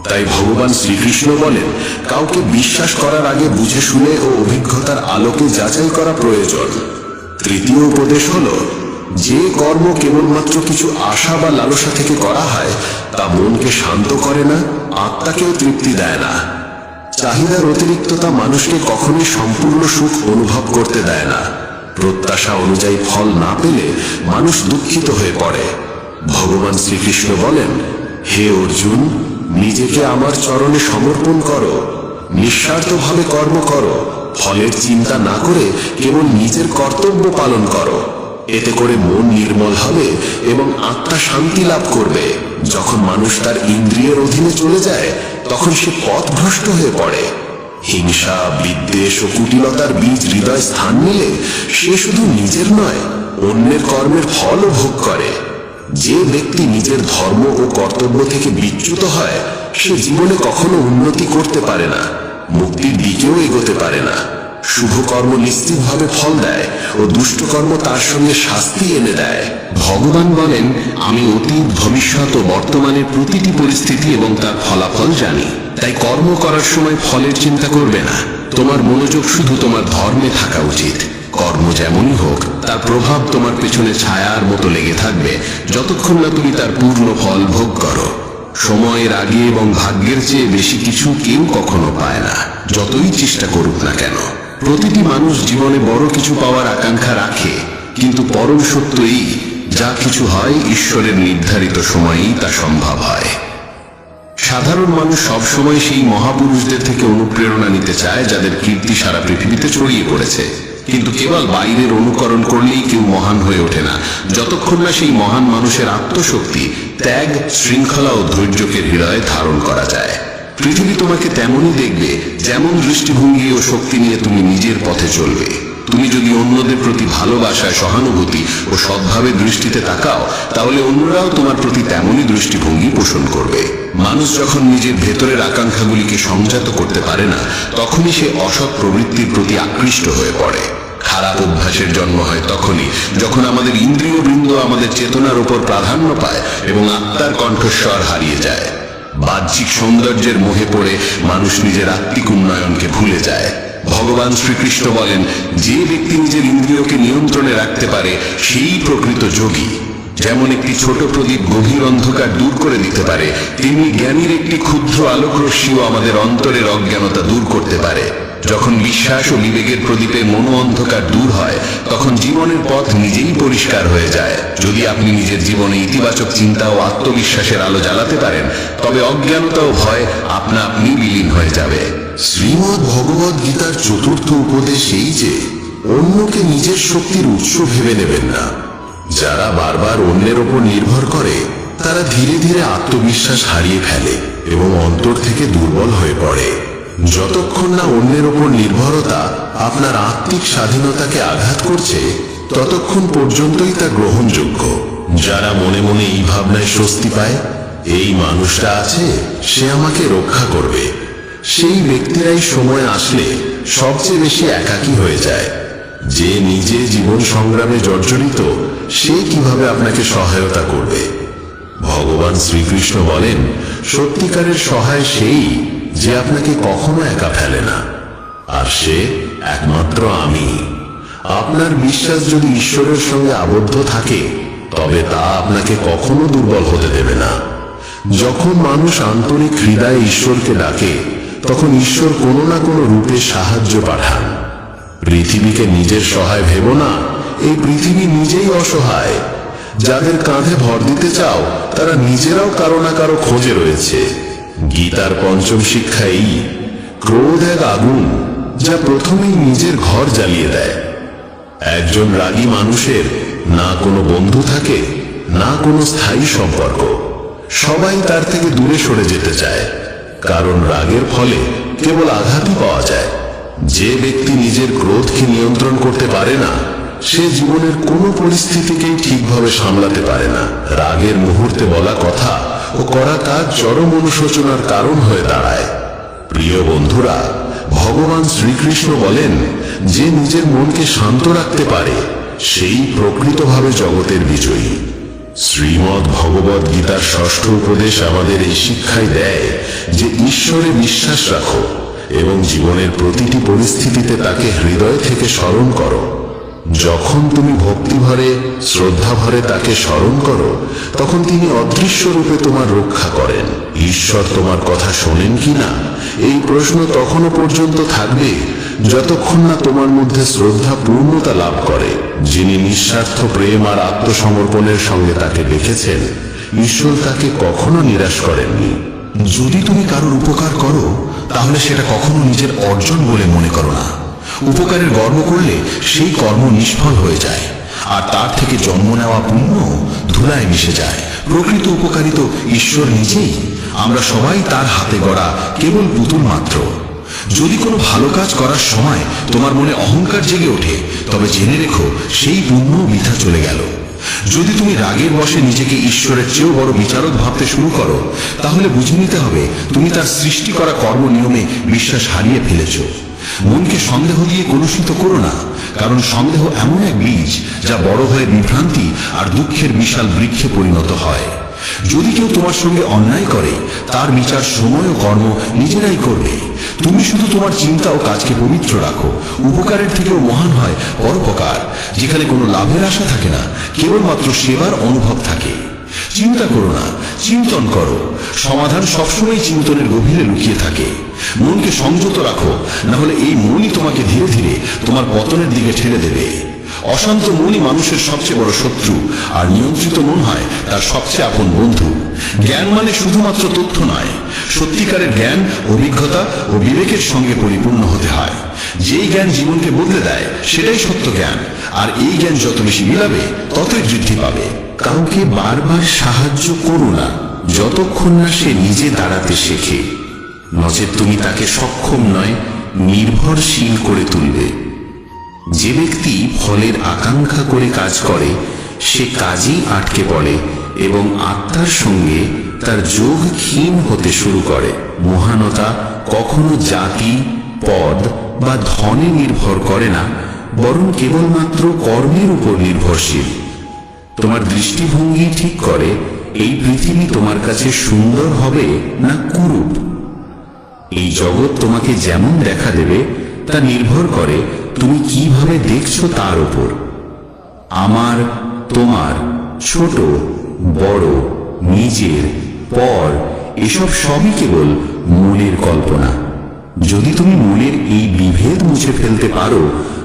তাই ভগবান শ্রীকৃষ্ণ বলেন, কাউকে বিশ্বাস করার আগে বুঝে শুনে ও অভিজ্ঞতার আলোকে যাচাই করা প্রয়োজন। তৃতীয় উপদেশ হলো, যে কর্ম কেবলমাত্র কিছু আশা বা লালসা থেকে করা হয় তা মনকে শান্ত করে না, আত্মাকেও তৃপ্তি দেয় না। চাহিদার অতিরিক্ততা মানুষকে কখনোই সম্পূর্ণ সুখ অনুভব করতে দেয় না। প্রত্যাশা অনুযায়ী ফল না পেলে মানুষ দুঃখিত হয়ে পড়ে। ভগবান শ্রীকৃষ্ণ বলেন, হে অর্জুন, নিজেকে আমার চরণে সমর্পণ করো, নিঃস্বার্থভাবে কর্ম করো, ফলের চিন্তা না করে কেবল নিজের কর্তব্য পালন করো। এতে করে মন নির্মল হবে এবং আত্মা শান্তি লাভ করবে। যখন মানুষ তার ইন্দ্রিয়ের অধীনে চলে যায় তখন সে পথভ্রষ্ট হয়ে পড়ে। হিংসা, বিদ্বেষ ও কুটিলতার বীজ হৃদয় স্থান নিলে সে শুধু নিজের নয়, অন্যের কর্মের ফলও ভোগ করে। যে ব্যক্তি নিজের ধর্ম ও কর্তব্য থেকে বিচ্যুত হয় সে জীবনে কখনো উন্নতি করতে পারে না, মুক্তির দিকেও এগোতে পারে না। শুভ কর্ম নিশ্চিতভাবে ফল দেয় ও দুষ্ট কর্ম তার সঙ্গে শাস্তি এনে দেয়। ভগবান বলেন, আমি অতীত, ভবিষ্যৎ ও বর্তমানের প্রতিটি পরিস্থিতি এবং তার ফলাফল জানি। তাই কর্ম করার সময় ফলের চিন্তা করবে না। তোমার মনোযোগ শুধু তোমার ধর্মে থাকা উচিত। কর্ম যেমনই হোক তার প্রভাব তোমার পেছনে ছায়ার মতো লেগে থাকবে যতক্ষণ না তুমি তার পূর্ণ ফল ভোগ করো। সময়ের আগে এবং ভাগ্যের চেয়ে বেশি কিছু কেউ কখনো পায় না, যতই চেষ্টা করুক না কেন। প্রতিটি মানুষ জীবনে বড় কিছু পাওয়ার আকাঙ্ক্ষা রাখে, কিন্তু পরম সত্য এই, যা কিছু হয় ঈশ্বরের নির্ধারিত সময়েই তা সম্ভব হয়। সাধারণ মানুষ সবসময় সেই মহাপুরুষদের থেকে অনুপ্রেরণা নিতে চায় যাদের কীর্তি সারা পৃথিবীতে ছড়িয়ে পড়েছে, কিন্তু কেবল বাইরের অনুকরণ করলেই কেউ মহান হয়ে ওঠে না যতক্ষণ না সেই মহান মানুষের আত্মশক্তি, ত্যাগ, শৃঙ্খলা ও ধৈর্যকে হৃদয়ে ধারণ করা যায়। পৃথিবী তোমাকে তেমনই দেখবে যেমন দৃষ্টিভঙ্গি ও শক্তি নিয়ে তুমি নিজের পথে চলবে। তুমি যদি অন্যদের প্রতি ভালোবাসায়, সহানুভূতি ও সদ্ভাবে দৃষ্টিতে তাকাও তাহলে অন্যরাও তোমার প্রতি তেমনই দৃষ্টিভঙ্গি পোষণ করবে। মানুষ যখন নিজের ভেতরের আকাঙ্ক্ষাগুলিকে সংযত করতে পারে না তখনই সে অসৎ প্রবৃত্তির প্রতি আকৃষ্ট হয়ে পড়ে। খারাপ অভ্যাসের জন্ম হয় তখনই যখন আমাদের ইন্দ্রিয় বৃন্দ আমাদের চেতনার উপর প্রাধান্য পায় এবং আত্মার কণ্ঠস্বর হারিয়ে যায়। বাহ্যিক সৌন্দর্যের মোহে পড়ে মানুষ নিজের আত্মিক উন্নয়নকে ভুলে যায়। ভগবান শ্রীকৃষ্ণ বলেন, যে ব্যক্তি নিজের ইন্দ্রিয়কে নিয়ন্ত্রণে রাখতে পারে সেই প্রকৃত যোগী। যেমন একটি ছোট প্রদীপ গভীর অন্ধকার দূর করে দিতে পারে, তেমনি জ্ঞানীর একটি ক্ষুদ্র আলোকরশ্মিও আমাদের অন্তরের অজ্ঞানতা দূর করতে পারে। যখন বিশ্বাস ও বিবেকের প্রদীপে মনো অন্ধকার দূর হয় তখন জীবনের পথ নিজেই পরিষ্কার হয়ে যায়। যদি আপনি নিজের জীবনে ইতিবাচক চিন্তা ও আত্মবিশ্বাসের আলো জ্বালাতে পারেন তবে অজ্ঞানতা ও ভয় আপনা আপনি বিলীন হয়ে যাবে। শ্রীমদ্ ভগবদ গীতার চতুর্থ উপদেশ এই যে, অন্যকে নিজের শক্তির উৎস ভেবে নেবেন না। যারা বারবার অন্যের ওপর নির্ভর করে তারা ধীরে ধীরে আত্মবিশ্বাস হারিয়ে ফেলে এবং অন্তর থেকে দুর্বল হয়ে পড়ে। যতক্ষণ না অন্যের ওপর নির্ভরতা আপনার আত্মিক স্বাধীনতাকে আঘাত করছে ততক্ষণ পর্যন্তই তা গ্রহণযোগ্য। যারা মনে মনে এই ভাবনায় স্বস্তি পায়, এই মানুষটা আছে, সে আমাকে রক্ষা করবে, সেই ব্যক্তিরাই সময় আসলে সবচেয়ে বেশি একাকী হয়ে যায়। যে নিজে জীবন সংগ্রামে জর্জরিত সে কিভাবে আপনাকে সহায়তা করবে? ভগবান শ্রীকৃষ্ণ বলেন, সত্যিকারের সহায় সেই যে আপনাকে কখনো একা ফেলে না, আর সে একমাত্র আমি। আপনার বিশ্বাস যদি ঈশ্বরের সঙ্গে আবদ্ধ থাকে, তবে তা আপনাকে কখনো দুর্বল হতে দেবে না। যখন মানুষ আন্তরিক হৃদয়ে ঈশ্বরকে ডাকে, তখন ঈশ্বর কোনো না কোনো রূপে সাহায্য পাঠান। পৃথিবীকে নিজের সহায় ভেবো না, এই পৃথিবী নিজেই অসহায়। যাদের কাঁধে ভর দিতে চাও, তারা নিজেরাও কারো না কারো খোঁজে রয়েছে। গীতার পঞ্চম শিক্ষা এই, ক্রোধ এক আগুন যা প্রথমেই নিজের ঘর জ্বালিয়ে দেয়। একজন রাগী মানুষের না কোনো বন্ধু থাকে, না কোনো স্থায়ী সম্পর্ক। সবাই তার থেকে দূরে সরে যেতে চায়, কারণ রাগের ফলে কেবল আঘাতই পাওয়া যায়। যে ব্যক্তি নিজের ক্রোধকে নিয়ন্ত্রণ করতে পারে না, সে জীবনের কোনো পরিস্থিতিকেই ঠিকভাবে সামলাতে পারে না। রাগের মুহূর্তে বলা কথা ও করা কাজ চরম অনুশোচনার কারণ হয়ে দাঁড়ায়। প্রিয় বন্ধুরা, ভগবান শ্রীকৃষ্ণ বলেন, যে নিজের মনকে শান্ত রাখতে পারে, সেই প্রকৃতভাবে জগতের বিজয়ী। শ্রীমদ্ ভগবদ গীতার ষষ্ঠ উপদেশ আমাদের এই শিক্ষাই দেয় যে ঈশ্বরে বিশ্বাস রাখো এবং জীবনের প্রতিটি পরিস্থিতিতে তাকে হৃদয় থেকে স্মরণ করো। যখন তুমি ভক্তিভরে, শ্রদ্ধাভরে তাকে স্মরণ করো, তখন তিনি অদৃশ্য রূপে তোমার রক্ষা করেন। ঈশ্বর তোমার কথা শোনেন কিনা, এই প্রশ্ন তখনও পর্যন্ত থাকবে যতক্ষণ না তোমার মধ্যে শ্রদ্ধা পূর্ণতা লাভ করে। যিনি নিঃস্বার্থ প্রেম আর আত্মসমর্পণের সঙ্গে তাকে ডেকেছেন, ঈশ্বর তাকে কখনো নিরাশ করেননি। যদি তুমি কারোর উপকার করো, তাহলে সেটা কখনো নিজের অর্জন বলে মনে করো না। উপকারের গর্ব করলে সেই কর্ম নিষ্ফল হয়ে যায়, আর তার থেকে জন্ম নেওয়া পুণ্য ধুলায় মিশে যায়। প্রকৃত উপকারী তো ঈশ্বর নিজেই। আমরা সবাই তার হাতে গড়া কেবল পুতুল মাত্র। যদি কোনো ভালো কাজ করার সময় তোমার মনে অহংকার জেগে ওঠে, তবে জেনে রেখো সেই পুণ্য বৃথা চলে গেল। যদি তুমি রাগের বশে নিজেকে ঈশ্বরের চেয়েও বড় বিচারক ভাবতে শুরু করো, তাহলে বুঝে নিতে হবে তুমি তার সৃষ্টি করা কর্ম নিয়মে বিশ্বাস হারিয়ে ফেলেছ। মনকে সন্দেহ দিয়ে কলুষিত করো না, কারণ সন্দেহ এমন এক বীজ যা বড় হয়ে বিভ্রান্তি আর দুঃখের বিশাল বৃক্ষে পরিণত হয়। যদি কেউ তোমার সঙ্গে অন্যায় করে, তার বিচার সময় ও কর্ম নিজেরাই করবে। তুমি শুধু তোমার চিন্তা ও কাজকে পবিত্র রাখো। উপকারের থেকেও মহান হয় পরোপকার, যেখানে কোনো লাভের আশা থাকে না, কেবলমাত্র সেবার অনুভব থাকে। চিন্তা করো না, চিন্তন করো। সমাধান সবসময় চিন্তনের গভীরে লুকিয়ে থাকে। মনকে সংযত রাখো, না হলে এই মনই তোমাকে ধীরে ধীরে তোমার পতনের দিকে ঠেলে দেবে। অশান্ত মনই মানুষের সবচেয়ে বড় শত্রু, আর নিয়ন্ত্রিত মন হয় তার সবচেয়ে আপন বন্ধু। জ্ঞান মানে শুধুমাত্র তথ্য নয়, সত্যিকারের জ্ঞান অভিজ্ঞতা ও বিবেকের সঙ্গে পরিপূর্ণ হতে হয়। যেই জ্ঞান জীবনকে বদলে দেয়, সেটাই সত্য জ্ঞান, আর এই জ্ঞান যত বেশি মিলাবে, ততই বৃদ্ধি পাবে। কাউকে বারবার সাহায্য করো না যতক্ষণ না সে নিজে দাঁড়াতে শেখে, নচেত তুমি তাকে সক্ষম নয়, নির্ভরশীল করে তুলবে। যে ব্যক্তি ফলের আকাঙ্ক্ষা করে কাজ করে, সে কাজেই আটকে পড়ে এবং আত্মার সঙ্গে তার যোগ ক্ষীণ হতে শুরু করে। মহানতা কখনো জাতি, পদ বা ধনে নির্ভর করে না, বরং কেবলমাত্র কর্মের উপর নির্ভরশীল। তোমার দৃষ্টিভঙ্গি ঠিক করে এই পৃথিবী তোমার কাছে সুন্দর হবে না কুরূপ। এই জগৎ তোমাকে যেমন দেখা দেবে তা নির্ভর করে তুমি কিভাবে দেখছো তার উপর। আমার, তোমার, ছোট বড়, নিজের, পর, এসব সবই কেবল মনের কল্পনা। যদি তুমি মনের এই বিভেদ মুছে ফেলতে পারো,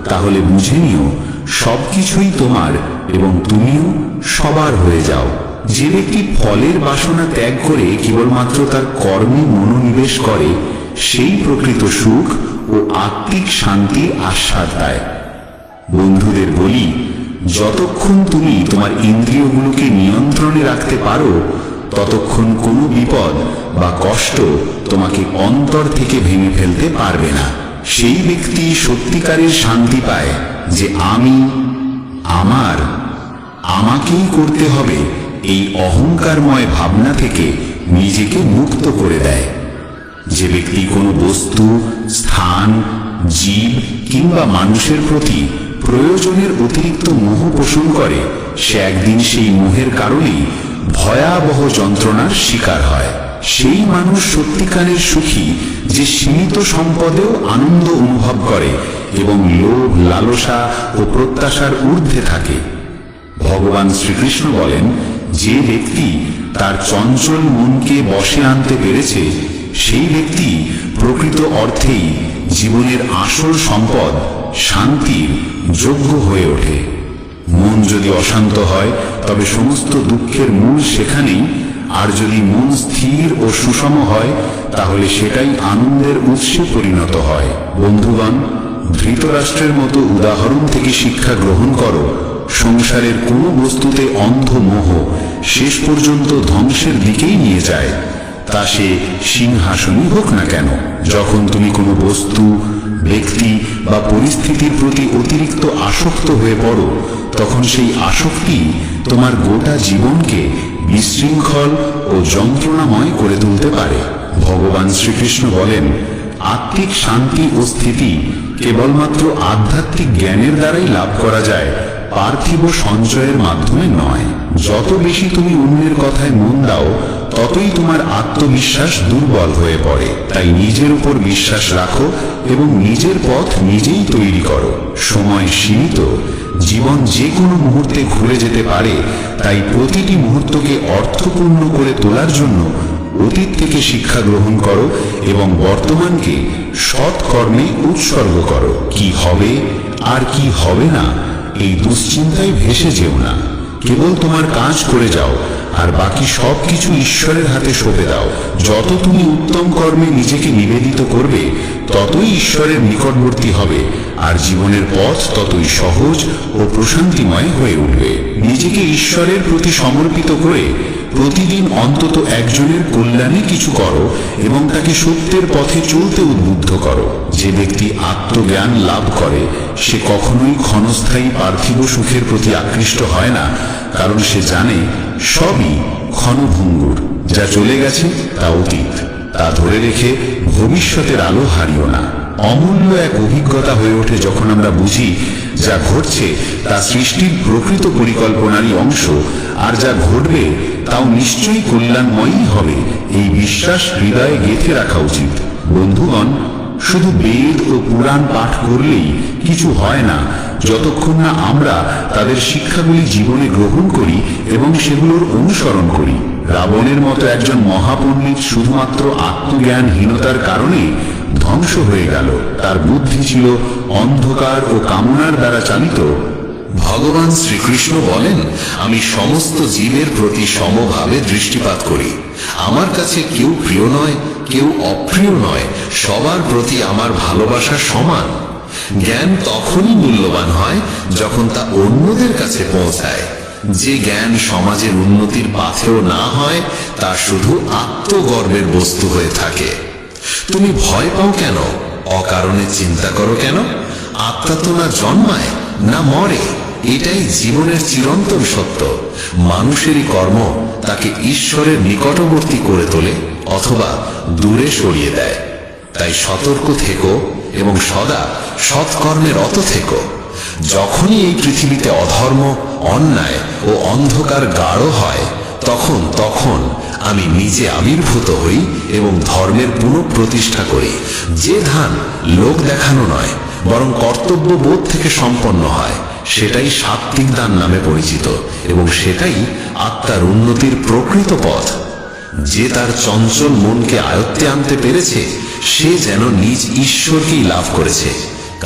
তাহলে বুঝে নিও সবকিছুই তোমার এবং তুমিও সবার হয়ে যাও। যে ব্যক্তি ফলের বাসনা ত্যাগ করে কেবলমাত্র তার কর্মে মনোনিবেশ করে, সেই প্রকৃত সুখ ও আত্মিক শান্তি আস্বাদ দেয়। বন্ধুদের বলি, যতক্ষণ তুমি তোমার ইন্দ্রিয়গুলোকে নিয়ন্ত্রণে রাখতে পারো, ততক্ষণ কোনো বিপদ বা কষ্ট তোমাকে অন্তর থেকে ভেঙে ফেলতে পারবে না। সেই ব্যক্তি সত্যিকারের শান্তি পায় যে আমি, আমার, আমাকেই করতে হবে এই অহংকারময় ভাবনা থেকে নিজেকে মুক্ত করে দেয়। যে ব্যক্তি কোনো বস্তু, স্থান, জীব কিংবা মানুষের প্রতি প্রয়োজনের অতিরিক্ত মোহ পোষণ করে, সে একদিন সেই মোহের কারণেই ভয়াবহ যন্ত্রণার শিকার হয়। সেই মানুষ সত্যিকারের সুখী যে সীমিত সম্পদেও আনন্দ অনুভব করে এবং লোভ, লালসা ও প্রত্যাশার ঊর্ধ্বে থাকে। ভগবান শ্রীকৃষ্ণ বলেন, যে ব্যক্তি তার চঞ্চল মনকে বশে আনতে পেরেছে সেই ব্যক্তি প্রকৃত অর্থেই জীবনের আসল সম্পদ শান্তির যোগ্য হয়ে ওঠে। মন যদি অশান্ত হয় তবে সমস্ত দুঃখের মূল সেখানেই, আর যদি মন স্থির ও সুষম হয় তাহলে সেটাই আনন্দের উৎসে পরিণত হয়। বন্ধুগণ, ধৃতরাষ্ট্রের মতো উদাহরণ থেকে শিক্ষা গ্রহণ করো। সংসারের কোনো বস্তুতে অন্ধ মোহ শেষ পর্যন্ত ধ্বংসের দিকেই নিয়ে যায়, তা সে সিংহাসনই হোক না কেন। যখন তুমি কোনো বস্তু, ব্যক্তি বা পরিস্থিতির প্রতি অতিরিক্ত আসক্ত হয়ে পড়ো তখন সেই আসক্তি তোমার গোটা জীবনকে বিশৃঙ্খল ও যন্ত্রণাময় করে তুলতে পারে। ভগবান শ্রীকৃষ্ণ বলেন, আত্মিক শান্তি ও স্থিতি কেবলমাত্র আধ্যাত্মিক জ্ঞানের দ্বারাই লাভ করা যায়, পার্থিব সঞ্চয়ের মাধ্যমে নয়। যত বেশি তুমি অন্যের কথায় মন দাও ততই তোমার আত্মবিশ্বাস দুর্বল হয়ে পড়ে। তাই নিজের উপর বিশ্বাস রাখো এবং নিজের পথ নিজেই তৈরি করো। সময় সীমিত, জীবন যে কোনো মুহূর্তে ঘুরে যেতে পারে, তাই প্রতিটি মুহূর্তকে অর্থপূর্ণ করে তোলার জন্য অতীত থেকে শিক্ষা গ্রহণ করো এবং বর্তমানকে সৎ কর্মে উৎসর্গ করো। কি হবে আর কি হবে না এই দুশ্চিন্তায় ভেসে যেও না। কেবল তোমার কাজ করে যাও আর বাকি সবকিছু ঈশ্বরের হাতে সঁপে দাও। যত তুমি উত্তম কর্মে নিজেকে নিবেদিত করবে ততই ঈশ্বরের নিকটবর্তী হবে আর জীবনের পথ ততই সহজ ও প্রশান্তিময় হয়ে উঠবে। নিজেকে ঈশ্বরের প্রতি সমর্পিত করে প্রতিদিন অন্তত একজনের কল্যাণে কিছু করো এবং তাকে সত্যের পথে চলতে উদ্বুদ্ধ করো। যে ব্যক্তি আত্মজ্ঞান লাভ করে সে কখনোই ক্ষণস্থায়ী পার্থিব সুখের প্রতি আকৃষ্ট হয় না, কারণ সে জানে সবই ক্ষণভঙ্গুর। যা চলে গেছে তা অতীত, তা ধরে রেখে ভবিষ্যতের আলো হারিও না। অমূল্য এক অভিজ্ঞতা হয়ে ওঠে যখন আমরা বুঝি যা ঘটছে তা সৃষ্টির প্রকৃত পরিকল্পনারই অংশ, আর যা ঘটবে তাও নিশ্চয়ই কল্যাণময়ই হবে। এই বিশ্বাস হৃদয়ে গেঁথে রাখা উচিত। বন্ধুগণ, শুধু বেদ ও পুরাণ পাঠ করলেই কিছু হয় না যতক্ষণ না আমরা তাদের শিক্ষাগুলি জীবনে গ্রহণ করি এবং সেগুলোর অনুসরণ করি। রাবণের মতো একজন মহাপণ্ডিত শুধুমাত্র আত্মজ্ঞানহীনতার কারণে ধ্বংস হয়ে গেল। তার বুদ্ধি ছিল অন্ধকার ও কামনার দ্বারা চালিত। ভগবান শ্রীকৃষ্ণ বলেন, আমি সমস্ত জীবের প্রতি সমভাবে দৃষ্টিপাত করি। আমার কাছে কেউ প্রিয় নয়, কেউ অপ্রিয় নয়, সবার প্রতি আমার ভালোবাসা সমান। জ্ঞান তখনই মূল্যবান হয় যখন তা অন্যদের কাছে পৌঁছায়। যে জ্ঞান সমাজের উন্নতির পাথেও না হয় তা শুধু আত্মগর্বের বস্তু হয়ে থাকে। তুমি ভয় পাও কেন? অকারণে চিন্তা করো কেন? আত্মা তো না জন্মায় না মরে, এটাই জীবনের চিরন্তন সত্য। মানুষেরই কর্ম তাকে ঈশ্বরের নিকটবর্তী করে তোলে অথবা দূরে সরিয়ে দেয়। তাই সতর্ক থেকো এবং সদা সৎকর্মে রত থেকো। যখনই এই পৃথিবীতে অধর্ম, অন্যায় ও অন্ধকার গাঢ় হয় তখন আমি নিজে আবির্ভূত হই এবং ধর্মের পুনঃপ্রতিষ্ঠা করি। যে ধান লোক দেখানো নয় বরং কর্তব্যবোধ থেকে সম্পন্ন হয় সেটাই সাত্ত্বিক দান নামে পরিচিত এবং সেটাই আত্মার উন্নতির প্রকৃত পথ। যে তার চঞ্চল মনকে আয়ত্তে আনতে পেরেছে সে যেন নিজ ঈশ্বরকেই লাভ করেছে,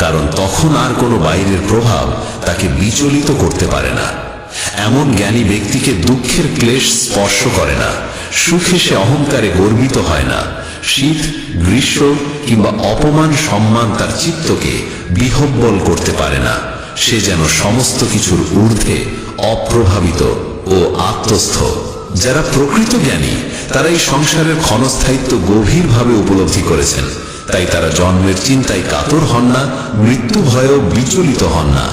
কারণ তখন আর কোনো বাইরের প্রভাব তাকে বিচলিত করতে পারে না। এমন জ্ঞানী ব্যক্তিকে দুঃখের ক্লেশ স্পর্শ করে না, সুখে সে অহংকারে গর্বিত হয় না। শীত, গ্রীষ্ম কিংবা অপমান সম্মান তার চিত্তকে বিহ্বল করতে পারে না। সে যেন সমস্ত কিছুর ঊর্ধ্বে অপ্রভাবিত ও আত্মস্থ। যারা প্রকৃত জ্ঞানী তারা এই সংসারের ক্ষণস্থায়িত্ব গভীরভাবে উপলব্ধি করেছেন, তাই তারা জন্মের চিন্তায় কাতর হন না, মৃত্যু ভয়েও বিচলিত হন না।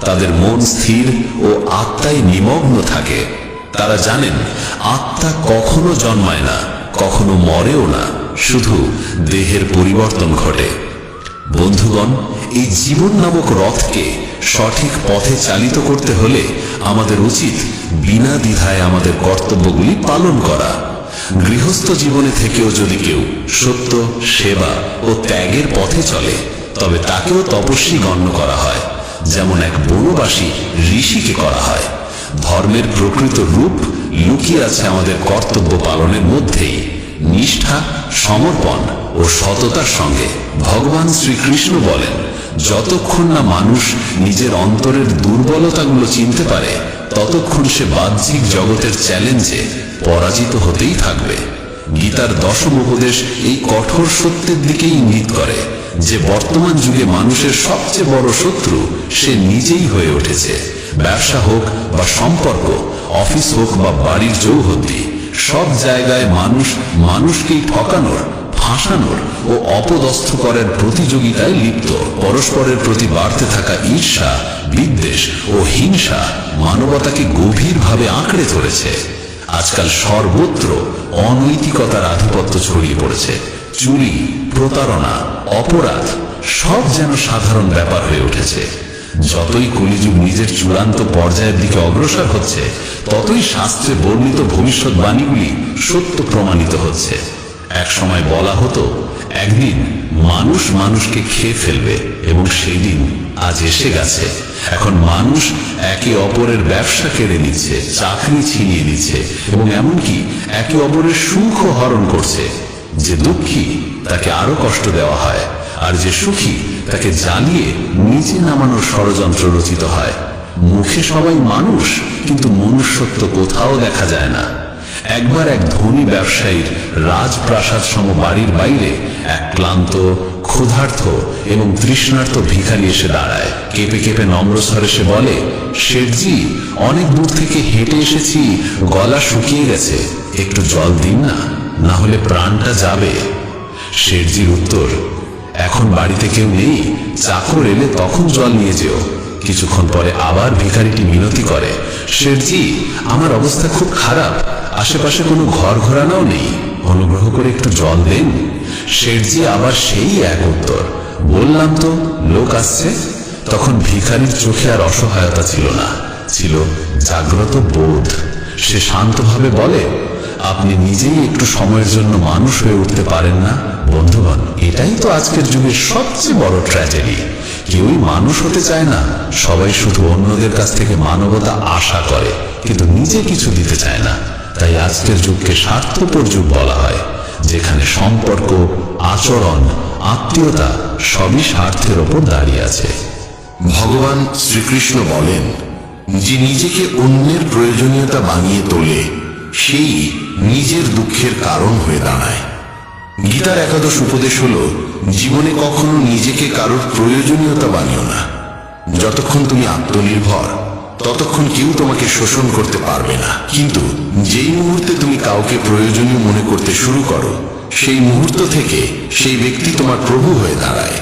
তাদের মন স্থির ও আত্মায় নিমগ্ন থাকে। তারা জানেন আত্মা কখনো জন্মায় না, কখনো মরেও না, শুধু দেহের পরিবর্তন ঘটে। বন্ধুগণ, এই জীবন নামক রথকে সঠিক পথে চালিত করতে হলে আমাদের উচিত বিনা দ্বিধায় আমাদের কর্তব্যগুলি পালন করা। গৃহস্থ জীবনে থেকেও যদি কেউ সত্য, সেবা ও ত্যাগের পথে চলে তবে তাকেও তপস্বী গণ্য করা হয়, যেমন এক বনবাসী ঋষিকে করা হয়। ধর্মের প্রকৃত রূপ লুকিয়ে আছে আমাদের কর্তব্য পালনের মধ্যেই, নিষ্ঠা, সমর্পণ ও সততার সঙ্গে। ভগবান শ্রীকৃষ্ণ বলেন, যতক্ষণ না মানুষ নিজের অন্তরের দুর্বলতাগুলো চিনতে পারে ততক্ষণ সে বাহ্যিক জগতের চ্যালেঞ্জে পরাজিত হতেই থাকবে। গীতার দশম উপদেশ এই কঠোর সত্যের দিকেই ইঙ্গিত করে যে বর্তমান যুগে মানুষের সবচেয়ে বড় শত্রু সে নিজেই হয়ে উঠেছে। ব্যবসা হোক বা সম্পর্ক, অফিস হোক বা বাড়ির চৌহদ্দি, সব জায়গায় মানুষ মানুষকেই ঠকানোর, ফাঁসানোর ও অপদস্থ করার প্রতিযোগিতায় লিপ্ত। পরস্পরের প্রতি বাড়তে থাকা ঈর্ষা, বিদ্বেষ ও হিংসা মানবতাকে গভীরভাবে আঁকড়ে ধরেছে। আজকাল সর্বত্র অনৈতিকতার আধিপত্য ছড়িয়ে পড়েছে। চুরি, প্রতারণা, অপরাধ সব যেন সাধারণ ব্যাপার হয়ে উঠেছে। যতই কলিযুগ নিজের চূড়ান্ত পর্যায়ের দিকে অগ্রসর হচ্ছে ততই শাস্ত্রে বর্ণিত ভবিষ্যৎবাণীগুলি সত্য প্রমাণিত হচ্ছে। এক সময় বলা হতো একদিন মানুষ মানুষকে খেয়ে ফেলবে, এবং সেই দিন আজ এসে গেছে। এখন মানুষ একে অপরের ব্যবসা কেড়ে নিচ্ছে, চাকরি ছিনিয়ে নিচ্ছে এবং এমনকি একে অপরের সুখও হরণ করছে। যে দুঃখী তাকে আরো কষ্ট দেওয়া হয়, আর যে সুখী তাকে জ্বালিয়ে নিচে নামানোর ষড়যন্ত্র রচিত হয়। মুখে সবাই মানুষ, কিন্তু মনুষ্যত্ব কোথাও দেখা যায় না। একবার এক ধনী ব্যবসায়ীর রাজপ্রাসাদ সম বাড়ির বাইরে এক ক্লান্ত, ক্ষুধার্ত এবং তৃষ্ণার্ত ভিখারি এসে দাঁড়ায়। কেঁপে কেঁপে নম্রস্বরে সে বলে, শেঠজি, অনেক দূর থেকে হেঁটে এসেছি, গলা শুকিয়ে গেছে, একটু জল দিন না, না হলে প্রাণটা যাবে। শেঠজির উত্তর, এখন বাড়িতে কেউ নেই, চাকর এলে তখন জল নিয়ে যেও। কিছুক্ষণ পরে আবার ভিখারিটি মিনতি করে, শেঠজি, আমার অবস্থা খুব খারাপ, আশেপাশে কোনো ঘর ঘোরানাও নেই, অনুগ্রহ করে একটু জল দেন। শেঠজি আবার সেই এক উত্তর, বললাম তো লোক আসছে। তখন ভিখারির চোখে আর অসহায়তা ছিল না, ছিল জাগ্রত বোধ। সে শান্তভাবে বলে, আপনি নিজেই একটু সময়ের জন্য মানুষ হয়ে উঠতে পারেন না? বন্ধুগণ, এটাই তো আজকের যুগের সবচেয়ে বড় ট্র্যাজেডি। কেউই মানুষ হতে চায় না, সবাই শুধু অন্যদের কাছ থেকে মানবতা আশা করে, কিন্তু নিজে কিছু দিতে চায় না। তাই আজকের যুগকে স্বার্থপর যুগ বলা হয়, যেখানে সম্পর্ক, আচরণ, আত্মীয়তা সবই স্বার্থের ওপর দাঁড়িয়ে আছে। ভগবান শ্রীকৃষ্ণ বলেন, যে নিজেকে অন্যের প্রয়োজনীয়তা বানিয়ে তোলে সেই নিজের দুঃখের কারণ হয়ে দাঁড়ায়। গীতার একাদশ উপদেশ হলো, জীবনে কখনো নিজেকে কারোর প্রয়োজনীয়তা বানিও না। যতক্ষণ তুমি আত্মনির্ভর ততক্ষণ কেউ তোমাকে শোষণ করতে পারবে না, কিন্তু যেই মুহূর্তে তুমি কাউকে প্রয়োজনীয় মনে করতে শুরু করো সেই মুহূর্ত থেকে সেই ব্যক্তি তোমার প্রভু হয়ে দাঁড়ায়।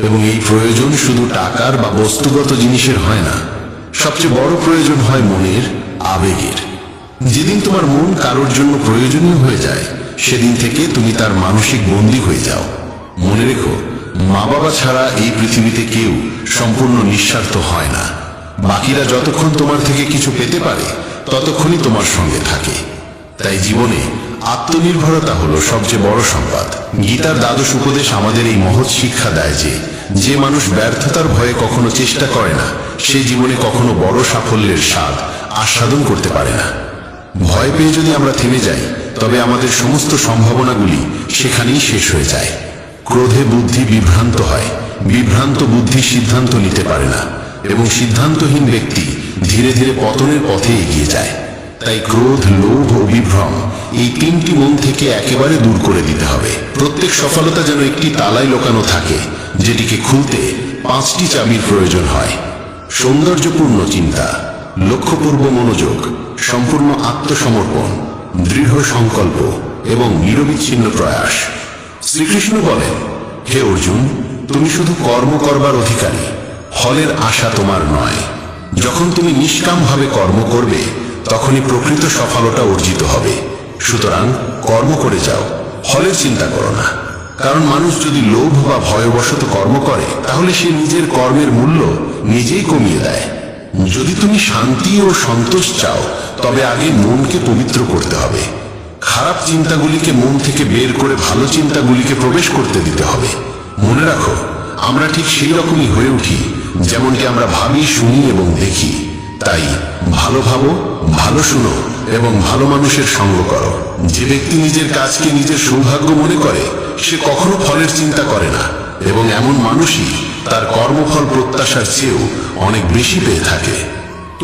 এবং এই প্রয়োজন শুধু টাকার বা বস্তুগত জিনিসের হয় না, সবচেয়ে বড় প্রয়োজন হয় মনের, আবেগের। যেদিন তোমার মন কারোর জন্য প্রয়োজনীয় হয়ে যায় সেদিন থেকে তুমি তার মানসিক বন্দী হয়ে যাও। মনে রেখো, মা বাবা ছাড়া এই পৃথিবীতে কেউ সম্পূর্ণ নিঃস্বার্থ হয় না। বাকিরা যতক্ষণ তোমার থেকে কিছু পেতে পারে ততক্ষণই তোমার সঙ্গে থাকে। তাই জীবনে আত্মনির্ভরতা হলো সবচেয়ে বড় সম্পদ। গীতার দ্বাদশ উপদেশ আমাদের এই মহৎ শিক্ষা দেয় যে মানুষ ব্যর্থতার ভয়ে কখনো চেষ্টা করে না সে জীবনে কখনো বড় সাফল্যের স্বাদ আস্বাদন করতে পারে না। ভয় পেয়ে যদি আমরা থেমে যাই তবে আমাদের সমস্ত সম্ভাবনাগুলি সেখানেই শেষ হয়ে যায়। ক্রোধে বুদ্ধি বিভ্রান্ত হয়, বিভ্রান্ত বুদ্ধি সিদ্ধান্ত নিতে পারে না, এবং সিদ্ধান্তহীন ব্যক্তি ধীরে ধীরে পতনের পথে এগিয়ে যায়। তাই ক্রোধ, লোভ ও বিভ্রম এই তিনটি মন থেকে একেবারে দূর করে দিতে হবে। প্রত্যেক সফলতা যেন একটি তালায় লোকানো থাকে, যেটিকে খুলতে 5টি চাবির প্রয়োজন হয়। সৌন্দর্যপূর্ণ চিন্তা, লক্ষ্যপূর্ব মনোযোগ, সম্পূর্ণ আত্মসমর্পণ, দৃঢ় সংকল্প এবং নিরবিচ্ছিন্ন প্রয়াস। শ্রীকৃষ্ণ বলেন, হে অর্জুন, তুমি শুধু কর্ম করবার অধিকারী, ফলের আশা তোমার নয়। যখন তুমি নিষ্কামভাবে কর্ম করবে তখনই প্রকৃত সফলতা অর্জিত হবে। সুতরাং কর্ম করে যাও, ফলের চিন্তা করো না। কারণ মানুষ যদি লোভ বা ভয়বশত কর্ম করে তাহলে সে নিজের কর্মের মূল্য নিজেই কমিয়ে দেয়। যদি তুমি শান্তি ও সন্তোষ চাও তবে আগে মনকে পবিত্র করতে হবে। খারাপ চিন্তাগুলিকে মন থেকে বের করে ভালো চিন্তাগুলিকে প্রবেশ করতে দিতে হবে। মনে রাখো, আমরা ঠিক সেই রকমই হয়ে উঠি যেমনটি আমরা ভাবি, শুনি এবং দেখি। তাই ভালো ভাবো, ভালো শুনো এবং ভালো মানুষের সঙ্গ করো। যে ব্যক্তি নিজের কাজকে নিজের সৌভাগ্য মনে করে সে কখনো ফলের চিন্তা করে না, এবং এমন মানুষই তার কর্মফল প্রত্যাশার চেয়েও অনেক বেশি পেয়ে থাকে।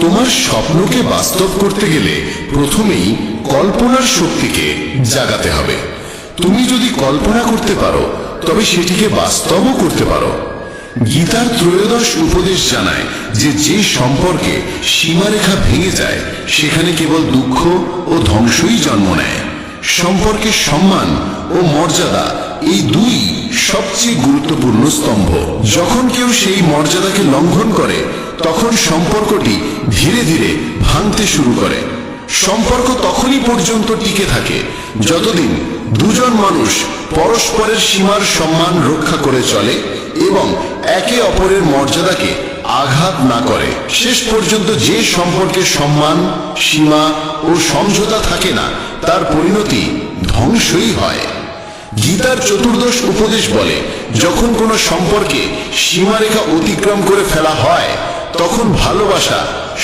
তোমার স্বপ্নকে বাস্তব করতে গেলে প্রথমেই কল্পনার শক্তিকে জাগাতে হবে। তুমি যদি কল্পনা করতে পারো তবে সেটিকে বাস্তবও করতে পারো। গীতার ত্রয়োদশ উপদেশ জানায় যে যে সম্পর্কে সীমারেখা ভেঙে যায় সেখানে কেবল দুঃখ ও ধ্বংসই জন্ম নেয়। সম্পর্কের সম্মান ও মর্যাদা এই দুই সবচেয়ে গুরুত্বপূর্ণ স্তম্ভ। যখন কেউ সেই মর্যাদাকে লঙ্ঘন করে তখন সম্পর্কটি ধীরে ধীরে ভাঙতে শুরু করে। সম্পর্ক তখনই পর্যন্ত টিকে থাকে যতদিন দুজন মানুষ পরস্পরের সীমার সম্মান রক্ষা করে চলে এবং একে অপরের মর্যাদাকে আঘাত না করে। শেষ পর্যন্ত যে সম্পর্কে সম্মান, সীমা ও সমঝোতা থাকে না তার পরিণতি ধ্বংসই হয়। গীতার চতুর্দশ উপদেশ বলে, যখন কোনো সম্পর্কে সীমারেখা অতিক্রম করে ফেলা হয় তখন ভালোবাসা,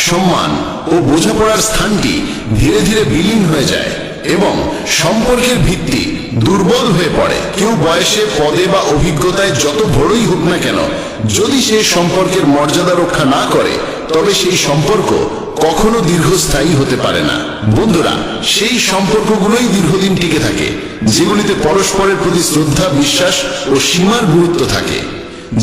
সম্মান ও বোঝাপড়ার স্থানটি ধীরে ধীরে বিলীন হয়ে যায় এবং সম্পর্কের ভিত্তি দুর্বল হয়ে পড়ে। কেউ বয়সে, পদে বা অভিজ্ঞতায় যত বড়ই হোক না কেন, যদি সেই সম্পর্কের মর্যাদা রক্ষা না করে তবে সেই সম্পর্ক কখনো দীর্ঘস্থায়ী হতে পারে না। বন্ধুরা, সেই সম্পর্কগুলোই দীর্ঘদিন টিকে থাকে যেগুলিতে পরস্পরের প্রতি শ্রদ্ধা, বিশ্বাস ও সীমার গুরুত্ব থাকে।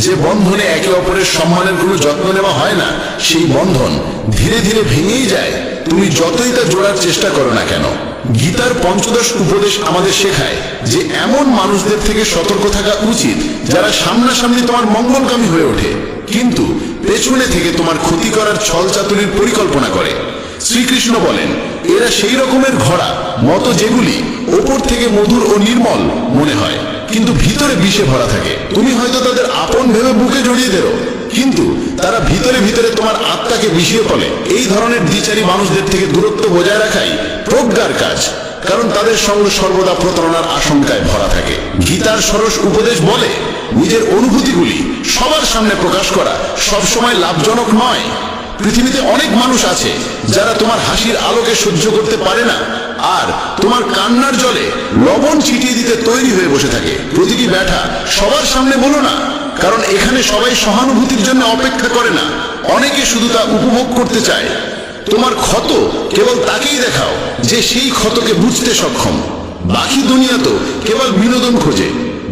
যে বন্ধনে একে অপরের সম্মানের কোনো যত্ন নেওয়া হয় না সেই বন্ধন ধীরে ধীরে ভেঙেই যায়, তুমি যতই তা জোড়ার চেষ্টা করো না কেন। গীতার পঞ্চদশ উপদেশ আমাদের শেখায় যে এমন মানুষদের থেকে সতর্ক থাকা উচিত যারা সামনাসামনি তোমার মঙ্গলকামী হয়ে ওঠে কিন্তু পেছনে থেকে তোমার ক্ষতি করার ছল চাতুরির পরিকল্পনা করে। শ্রীকৃষ্ণ বলেন, এরা সেই রকমের ঘোড়া মতো যেগুলি ওপর থেকে মধুর ও নির্মল মনে হয় কিন্তু ভিতরে বিষে ভরা থাকে। তুমি হয়তো তাদের আপন ভেবে বুকে জড়িয়ে দেও কিন্তু তারা ভিতরে ভিতরে তোমার আত্মাকে বিষিয়ে ফেলে। এই ধরনের দ্বিচারী মানুষদের থেকে দূরত্ব বজায় রাখাই প্রজ্ঞার কাজ, কারণ তাদের সঙ্গে সর্বদা প্রতারণার আশঙ্কায় ভরা থাকে। গীতার ষোড়শ উপদেশ বলে, নিজের অনুভূতিগুলি সবার সামনে প্রকাশ করা সবসময় লাভজনক নয়। পৃথিবীতে অনেক মানুষ আছে যারা তোমার হাসির আলোকে সহ্য করতে পারে না আর তোমার কান্নার জলে লবণ ছিটিয়ে দিতে তৈরি হয়ে বসে থাকে। প্রতিটি ব্যথা সবার সামনে বলো না, কারণ এখানে সবাই সহানুভূতির জন্য অপেক্ষা করে না, অনেকে শুধু তা উপভোগ করতে চায়। তোমার ক্ষত কেবল তাকেই দেখাও যে সেই ক্ষতকে বুঝতে সক্ষম, বাকি দুনিয়া তো কেবল বিনোদন খোঁজে।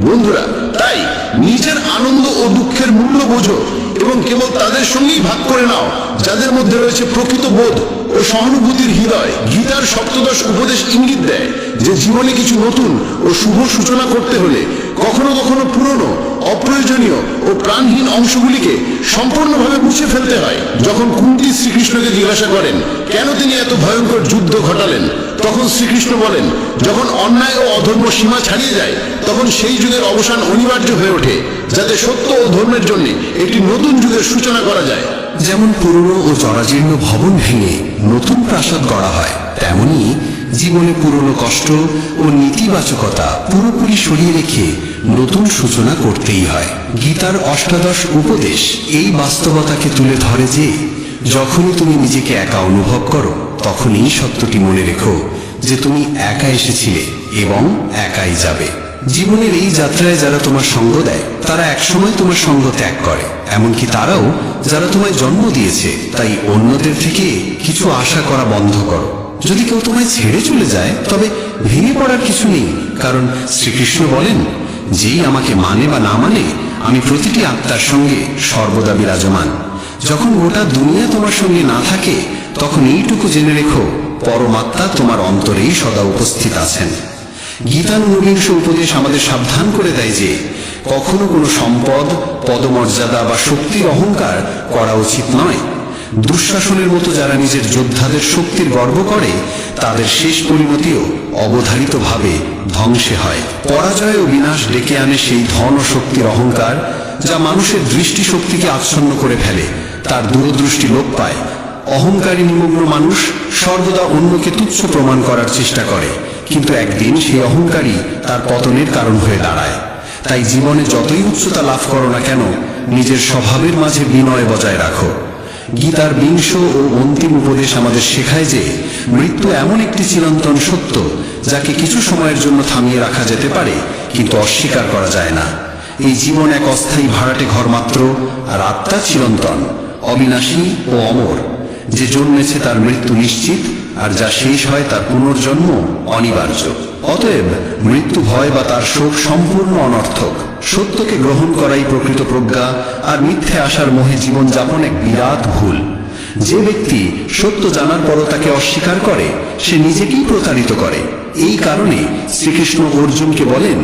বন্ধুরা, তাই নিজের আনন্দ ও দুঃখের মূল্য বোঝো এবং কেবল তাদের সঙ্গেই ভাগ করে নাও যাদের মধ্যে রয়েছে প্রকৃত বোধ ও সহানুভূতির হৃদয়। গীতার সপ্তদশ উপদেশ ইঙ্গিত দেয় যে জীবনে কিছু নতুন ও শুভ সূচনা করতে হলে কখনো কখনো পুরনো, অপ্রয়োজনীয় ও প্রাণহীন অংশগুলিকে সম্পূর্ণভাবে মুছে ফেলতে হয়। যখন কুন্তী শ্রীকৃষ্ণকে জিজ্ঞাসা করেন কেন তিনি এত ভয়ঙ্কর যুদ্ধ ঘটালেন, তখন শ্রীকৃষ্ণ বলেন, যখন অন্যায় ও অধর্ম সীমা ছাড়িয়ে যায় তখন সেই যুগের অবসান অনিবার্য হয়ে ওঠে যাতে সত্য ও ধর্মের জন্য একটি নতুন যুগের সূচনা করা যায়। যেমন পুরনো ও জরাজীর্ণ ভবন ভেঙে নতুন প্রাসাদ গড়া হয়, তেমনি জীবনে পুরনো কষ্ট ও নেতিবাচকতা পুরোপুরি সরিয়ে রেখে নতুন সূচনা করতেই হয়। গীতার অষ্টাদশ উপদেশ এই বাস্তবতাকে তুলে ধরে যে যখনই তুমি নিজেকে একা অনুভব করো তখনই সত্যটি মনে রেখো যে তুমি একা এসেছিলে এবং একাই যাবে। জীবনের এই যাত্রায় যারা তোমার সঙ্গ দেয় তারা একসময় তোমার সঙ্গ ত্যাগ করে, এমনকি তারাও যারা তোমায় জন্ম দিয়েছে। তাই অন্যদের থেকে কিছু আশা করা বন্ধ করো। যদি কেউ তোমায় ছেড়ে চলে যায় তবে ভেঙে পড়ার কিছু নেই, কারণ শ্রীকৃষ্ণ বলেন, যেই আমাকে মানে বা না মানে আমি প্রতিটি আত্মার সঙ্গে সর্বদা বিরাজমান। যখন গোটা দুনিয়া তোমার সঙ্গে না থাকে তখন এইটুকু জেনে রেখো, পরমাত্মা তোমার অন্তরেই সদা উপস্থিত আছেন। গীতার ঊনবিংশ উপদেশ আমাদের সাবধান করে দেয় যে কখনো কোনো সম্পদ, পদমর্যাদা বা শক্তির অহংকার করা উচিত নয়। দুঃশাসনের মতো যারা নিজের যোদ্ধাদের শক্তির গর্ব করে তাদের শেষ পরিণতিও অবধারিতভাবে ধ্বংসে হয়। পরাজয় ও বিনাশ ডেকে আনে সেই ধন ও শক্তির অহংকার যা মানুষের দৃষ্টিশক্তিকে আচ্ছন্ন করে ফেলে, তার দূরদৃষ্টি লোপ পায়। অহংকারী নিমগ্ন মানুষ সর্বদা অন্যকে তুচ্ছ প্রমাণ করার চেষ্টা করে, কিন্তু একদিন সেই অহংকারী তার পতনের কারণ হয়ে দাঁড়ায়। তাই জীবনে যতই উচ্চতা লাভ করো না কেন, নিজের স্বভাবের মাঝে বিনয় বজায় রাখো। গীতার ২০ ও অন্তিম উপদেশ আমাদের শেখায় যে মৃত্যু এমন একটি চিরন্তন সত্য যাকে কিছু সময়ের জন্য থামিয়ে রাখা যেতে পারে, কিন্তু অস্বীকার করা যায় না। এই জীবন এক অস্থায়ী ভাড়াটে ঘর মাত্র, আর আত্মা চিরন্তন, অবিনাশী ও অমর। যে জন্মেছে তার মৃত্যু নিশ্চিত, আর যা শেষ হয় তার পুনর্জন্ম অনিবার্য। অতএব মৃত্যু ভয় বা তার শোক সম্পূর্ণ অনর্থক। সত্যকে গ্রহণ করাই প্রকৃত প্রজ্ঞা, আর মিথ্যে আশার মোহে জীবন যাপন এক বিরাট ভুল। যে ব্যক্তি সত্য জানার পরও তাকে অস্বীকার করে, সে নিজেকেই প্রতারিত করে। এই কারণে শ্রীকৃষ্ণ অর্জুনকে বলেন,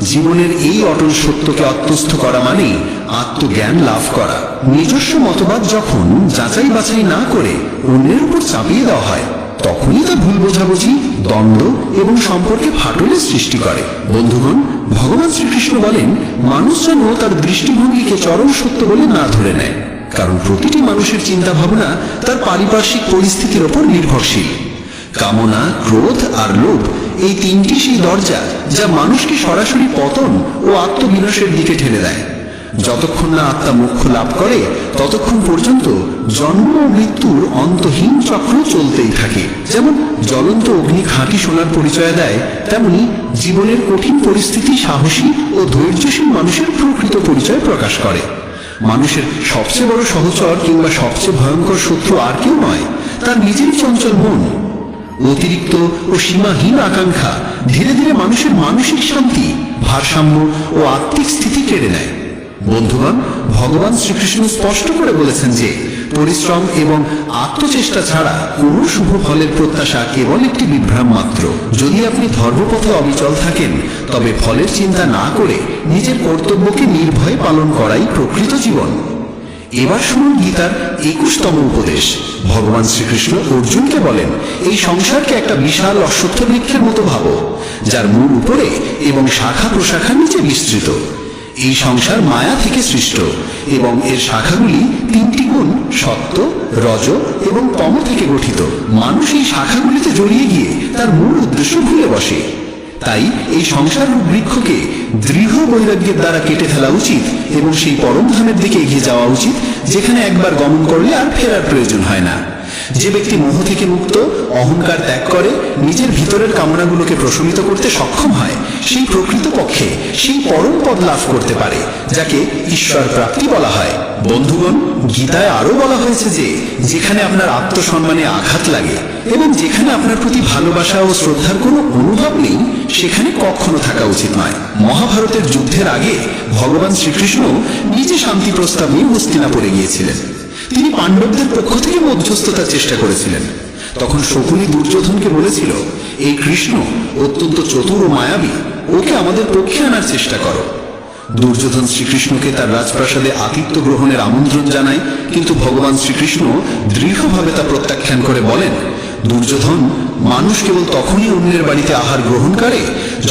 জীবনের এই অটল সত্যকে আত্মস্থ করা মানে আত্মজ্ঞান লাভ করা। নিজস্ব মতবাদ যখন যাচাই বাছাই না করে অন্যের উপর চাপিয়ে দেওয়া হয়, তখনই তা ভুল বোঝাবুঝি, দ্বন্দ্ব এবং সম্পর্কে ফাটলের সৃষ্টি করে। বন্ধুগণ, ভগবান শ্রীকৃষ্ণ বলেন, মানুষ যেন তার দৃষ্টিভঙ্গিকে চরম সত্য বলে না ধরে নেয়, কারণ প্রতিটি মানুষের চিন্তা ভাবনা তার পারিপার্শ্বিক পরিস্থিতির ওপর নির্ভরশীল। কামনা, ক্রোধ আর লোভ এই তিনটি সেই দরজা যা মানুষকে সরাসরি পতন ও আত্মবিনাশের দিকে ঠেলে দেয়। যতক্ষণ না আত্মা মোক্ষ লাভ করে ততক্ষণ পর্যন্ত জন্ম ও মৃত্যুর অন্তহীন চক্র চলতেই থাকে। যেমন জ্বলন্ত অগ্নি খাঁটি সোনার পরিচয় দেয়, তেমনি জীবনের কঠিন পরিস্থিতি সাহসী ও ধৈর্যশীল মানুষের প্রকৃত পরিচয় প্রকাশ করে। মানুষের সবচেয়ে বড় সহচর কিংবা সবচেয়ে ভয়ঙ্কর শত্রু আর কেউ নয়, তার নিজেরই চঞ্চল মন। অতিরিক্ত ও সীমাহীন আকাঙ্ক্ষা ধীরে ধীরে মানুষের মানসিক শান্তি, ভারসাম্য ও আত্মিক স্থিতি কেড়ে নেয়। বন্ধুগণ, ভগবান শ্রীকৃষ্ণ স্পষ্ট করে বলেছেন যে পরিশ্রম এবং আত্মচেষ্টা ছাড়া কোনো শুভ ফলের প্রত্যাশা কেবল একটি বিভ্রম মাত্র। যদি আপনি ধর্মপথে অবিচল থাকেন, তবে ফলের চিন্তা না করে নিজের কর্তব্যকে নির্ভয়ে পালন করাই প্রকৃত জীবন। এবার শুনুন গীতার ২১তম উপদেশ। ভগবান শ্রীকৃষ্ণ অর্জুনকে বলেন, এই সংসারকে একটা বিশাল অশ্বত্থ বৃক্ষের মতো ভাবো, যার মূল উপরে এবং শাখা প্রশাখা নিচে বিস্তৃত। এই সংসার মায়া থেকে সৃষ্ট এবং এর শাখাগুলি ৩টি গুণ সত্য, রজ এবং তম থেকে গঠিত। মানুষ এই শাখাগুলিতে জড়িয়ে গিয়ে তার মূল উদ্দেশ্য ভুলে বসে। তাই এই সংসার বৃক্ষকে দৃঢ় বৈরাগ্যের দ্বারা কেটে ফেলা উচিত এবং সেই পরম ধামের দিকে এগিয়ে যাওয়া উচিত, যেখানে একবার গমন করলে আর ফেরার প্রয়োজন হয় না। যে ব্যক্তি মোহ থেকে মুক্ত, অহংকার ত্যাগ করে নিজের ভিতরের কামনাগুলোকে প্রশমিত করতে সক্ষম হয়, সেই প্রকৃত পক্ষে সেই পরম পদ লাভ করতে পারে, যাকে ঈশ্বর প্রাপ্তি বলা হয়। বন্ধুগণ, গীতায় আরো বলা হয়েছে যে যেখানে আপনার আত্মসম্মানে আঘাত লাগে এবং যেখানে আপনার প্রতি ভালোবাসা ও শ্রদ্ধার কোনো অনুভব নেই, সেখানে কখনো থাকা উচিত নয়। মহাভারতের যুদ্ধের আগে ভগবান শ্রীকৃষ্ণ নিজে শান্তি প্রস্তাব নিয়ে হস্তিনাপুরে গিয়েছিলেন। তিনি পাণ্ডবদের পক্ষ থেকে মধ্যস্থতার চেষ্টা করেছিলেন। তখন শকুনি দুর্যোধনকে বলেছিল, এই কৃষ্ণ অত্যন্ত চতুর ও মায়াবী, ওকে আমাদের পক্ষে আনার চেষ্টা করো। দুর্যোধন শ্রীকৃষ্ণকে তার রাজপ্রাসাদে আতিথ্য গ্রহণের আমন্ত্রণ জানায়, কিন্তু ভগবান শ্রীকৃষ্ণ দৃঢ়ভাবে তা প্রত্যাখ্যান করে বলেন, দুর্যোধন, মানুষ কেবল তখনই অন্যের বাড়িতে আহার গ্রহণ করে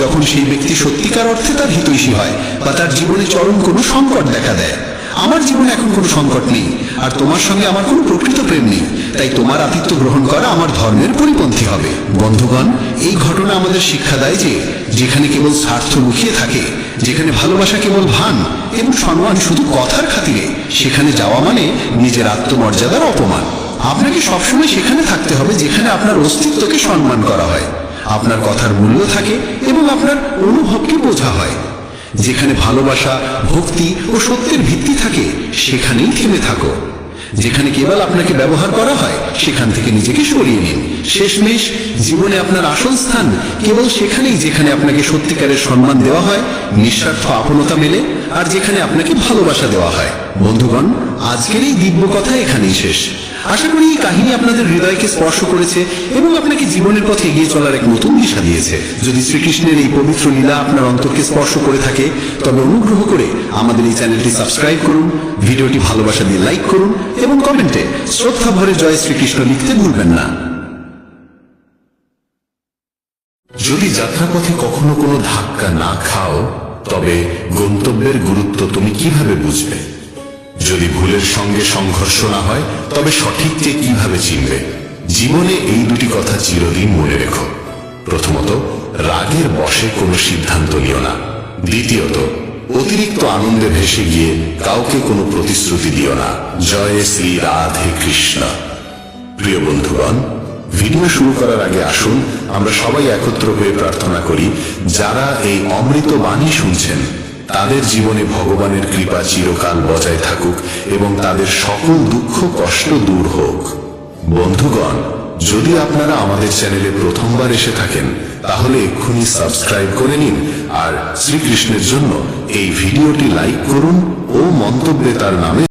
যখন সেই ব্যক্তি সত্যিকার অর্থে তার হিতৈষী হয় বা তার জীবনে চরম কোনো সংকট দেখা দেয়। আমার জীবনে এখন কোনো সংকট নেই, আর তোমার সঙ্গে আমার কোনো প্রকৃত প্রেম নেই, তাই তোমার আতিথ্য গ্রহণ করা আমার ধর্মের পরিপন্থী হবে। বন্ধুগণ, এই ঘটনা আমাদের শিক্ষা দেয় যে যেখানে কেবল স্বার্থ লুকিয়ে থাকে, যেখানে ভালোবাসা কেবল ভান এবং সম্মান শুধু কথার খাতিরে, সেখানে যাওয়া মানে নিজের আত্মমর্যাদার অপমান। আপনাকে সবসময় সেখানে থাকতে হবে যেখানে আপনার অস্তিত্বকে সম্মান করা হয়, আপনার কথার মূল্য থাকে এবং আপনার অনুভবকে বোঝা হয়। যেখানে ভালোবাসা, ভক্তি ও সত্যের ভিত্তি থাকে, সেখানেই থেমে থাকো। যেখানে কেবল আপনাকে ব্যবহার করা হয়, সেখান থেকে নিজেকে সরিয়ে নিন। শেষমেশ জীবনে আপনার আসল স্থান কেবল সেখানেই যেখানে আপনাকে সত্যিকারের সম্মান দেওয়া হয়, নিঃস্বার্থ আপনতা মেলে, আর যেখানে আপনাকে ভালোবাসা দেওয়া হয়। বন্ধুগণ, আজকের এই দিব্য কথা এখানেই শেষ। আশা করি এই কাহিনী আপনাদের হৃদয়কে স্পর্শ করেছে এবং আপনাকে জীবনের পথে এগিয়ে চলার এক নতুন দিশা দিয়েছে। যদি শ্রীকৃষ্ণের এই পবিত্র লীলা আপনার অন্তরকে স্পর্শ করে থাকে, তবে অনুগ্রহ করে আমাদের এই চ্যানেলটি সাবস্ক্রাইব করুন, ভিডিওটি ভালোবাসা দিয়ে লাইক করুন এবং কমেন্টে শ্রদ্ধা ভরে জয় শ্রীকৃষ্ণ লিখতে ভুলবেন না। যদি যাত্রাপথে কখনো কোনো ধাক্কা না খাও, তবে গন্তব্যের গুরুত্ব তুমি কিভাবে বুঝবে? যদি ভুলের সঙ্গে সংঘর্ষ না হয়, তবে সঠিককে কিভাবে চিনবে? জীবনে এই দুটি কথা চিরদিন মনে রেখো। প্রথমত, রাগের বশে কোনো সিদ্ধান্ত নিও না। দ্বিতীয়ত, অতিরিক্ত আনন্দে ভেসে গিয়ে কাউকে কোনো প্রতিশ্রুতি দিও না। জয় শ্রী রাধে কৃষ্ণ। প্রিয় বন্ধুগণ, ভিডিও শুরু করার আগে আসুন আমরা সবাই একত্র হয়ে প্রার্থনা করি, যারা এই অমৃত বাণী শুনছেন তাদের জীবনে ভগবানের কৃপা চিরকাল বজায় থাকুক এবং তাদের সকল দুঃখ কষ্ট দূর হোক। বন্ধুগণ, যদি আপনারা আমাদের চ্যানেলে প্রথমবার এসে থাকেন, তাহলে এক্ষুনি সাবস্ক্রাইব করে নিন আর শ্রীকৃষ্ণের জন্য এই ভিডিওটি লাইক করুন ও মন্তব্যে তার নামে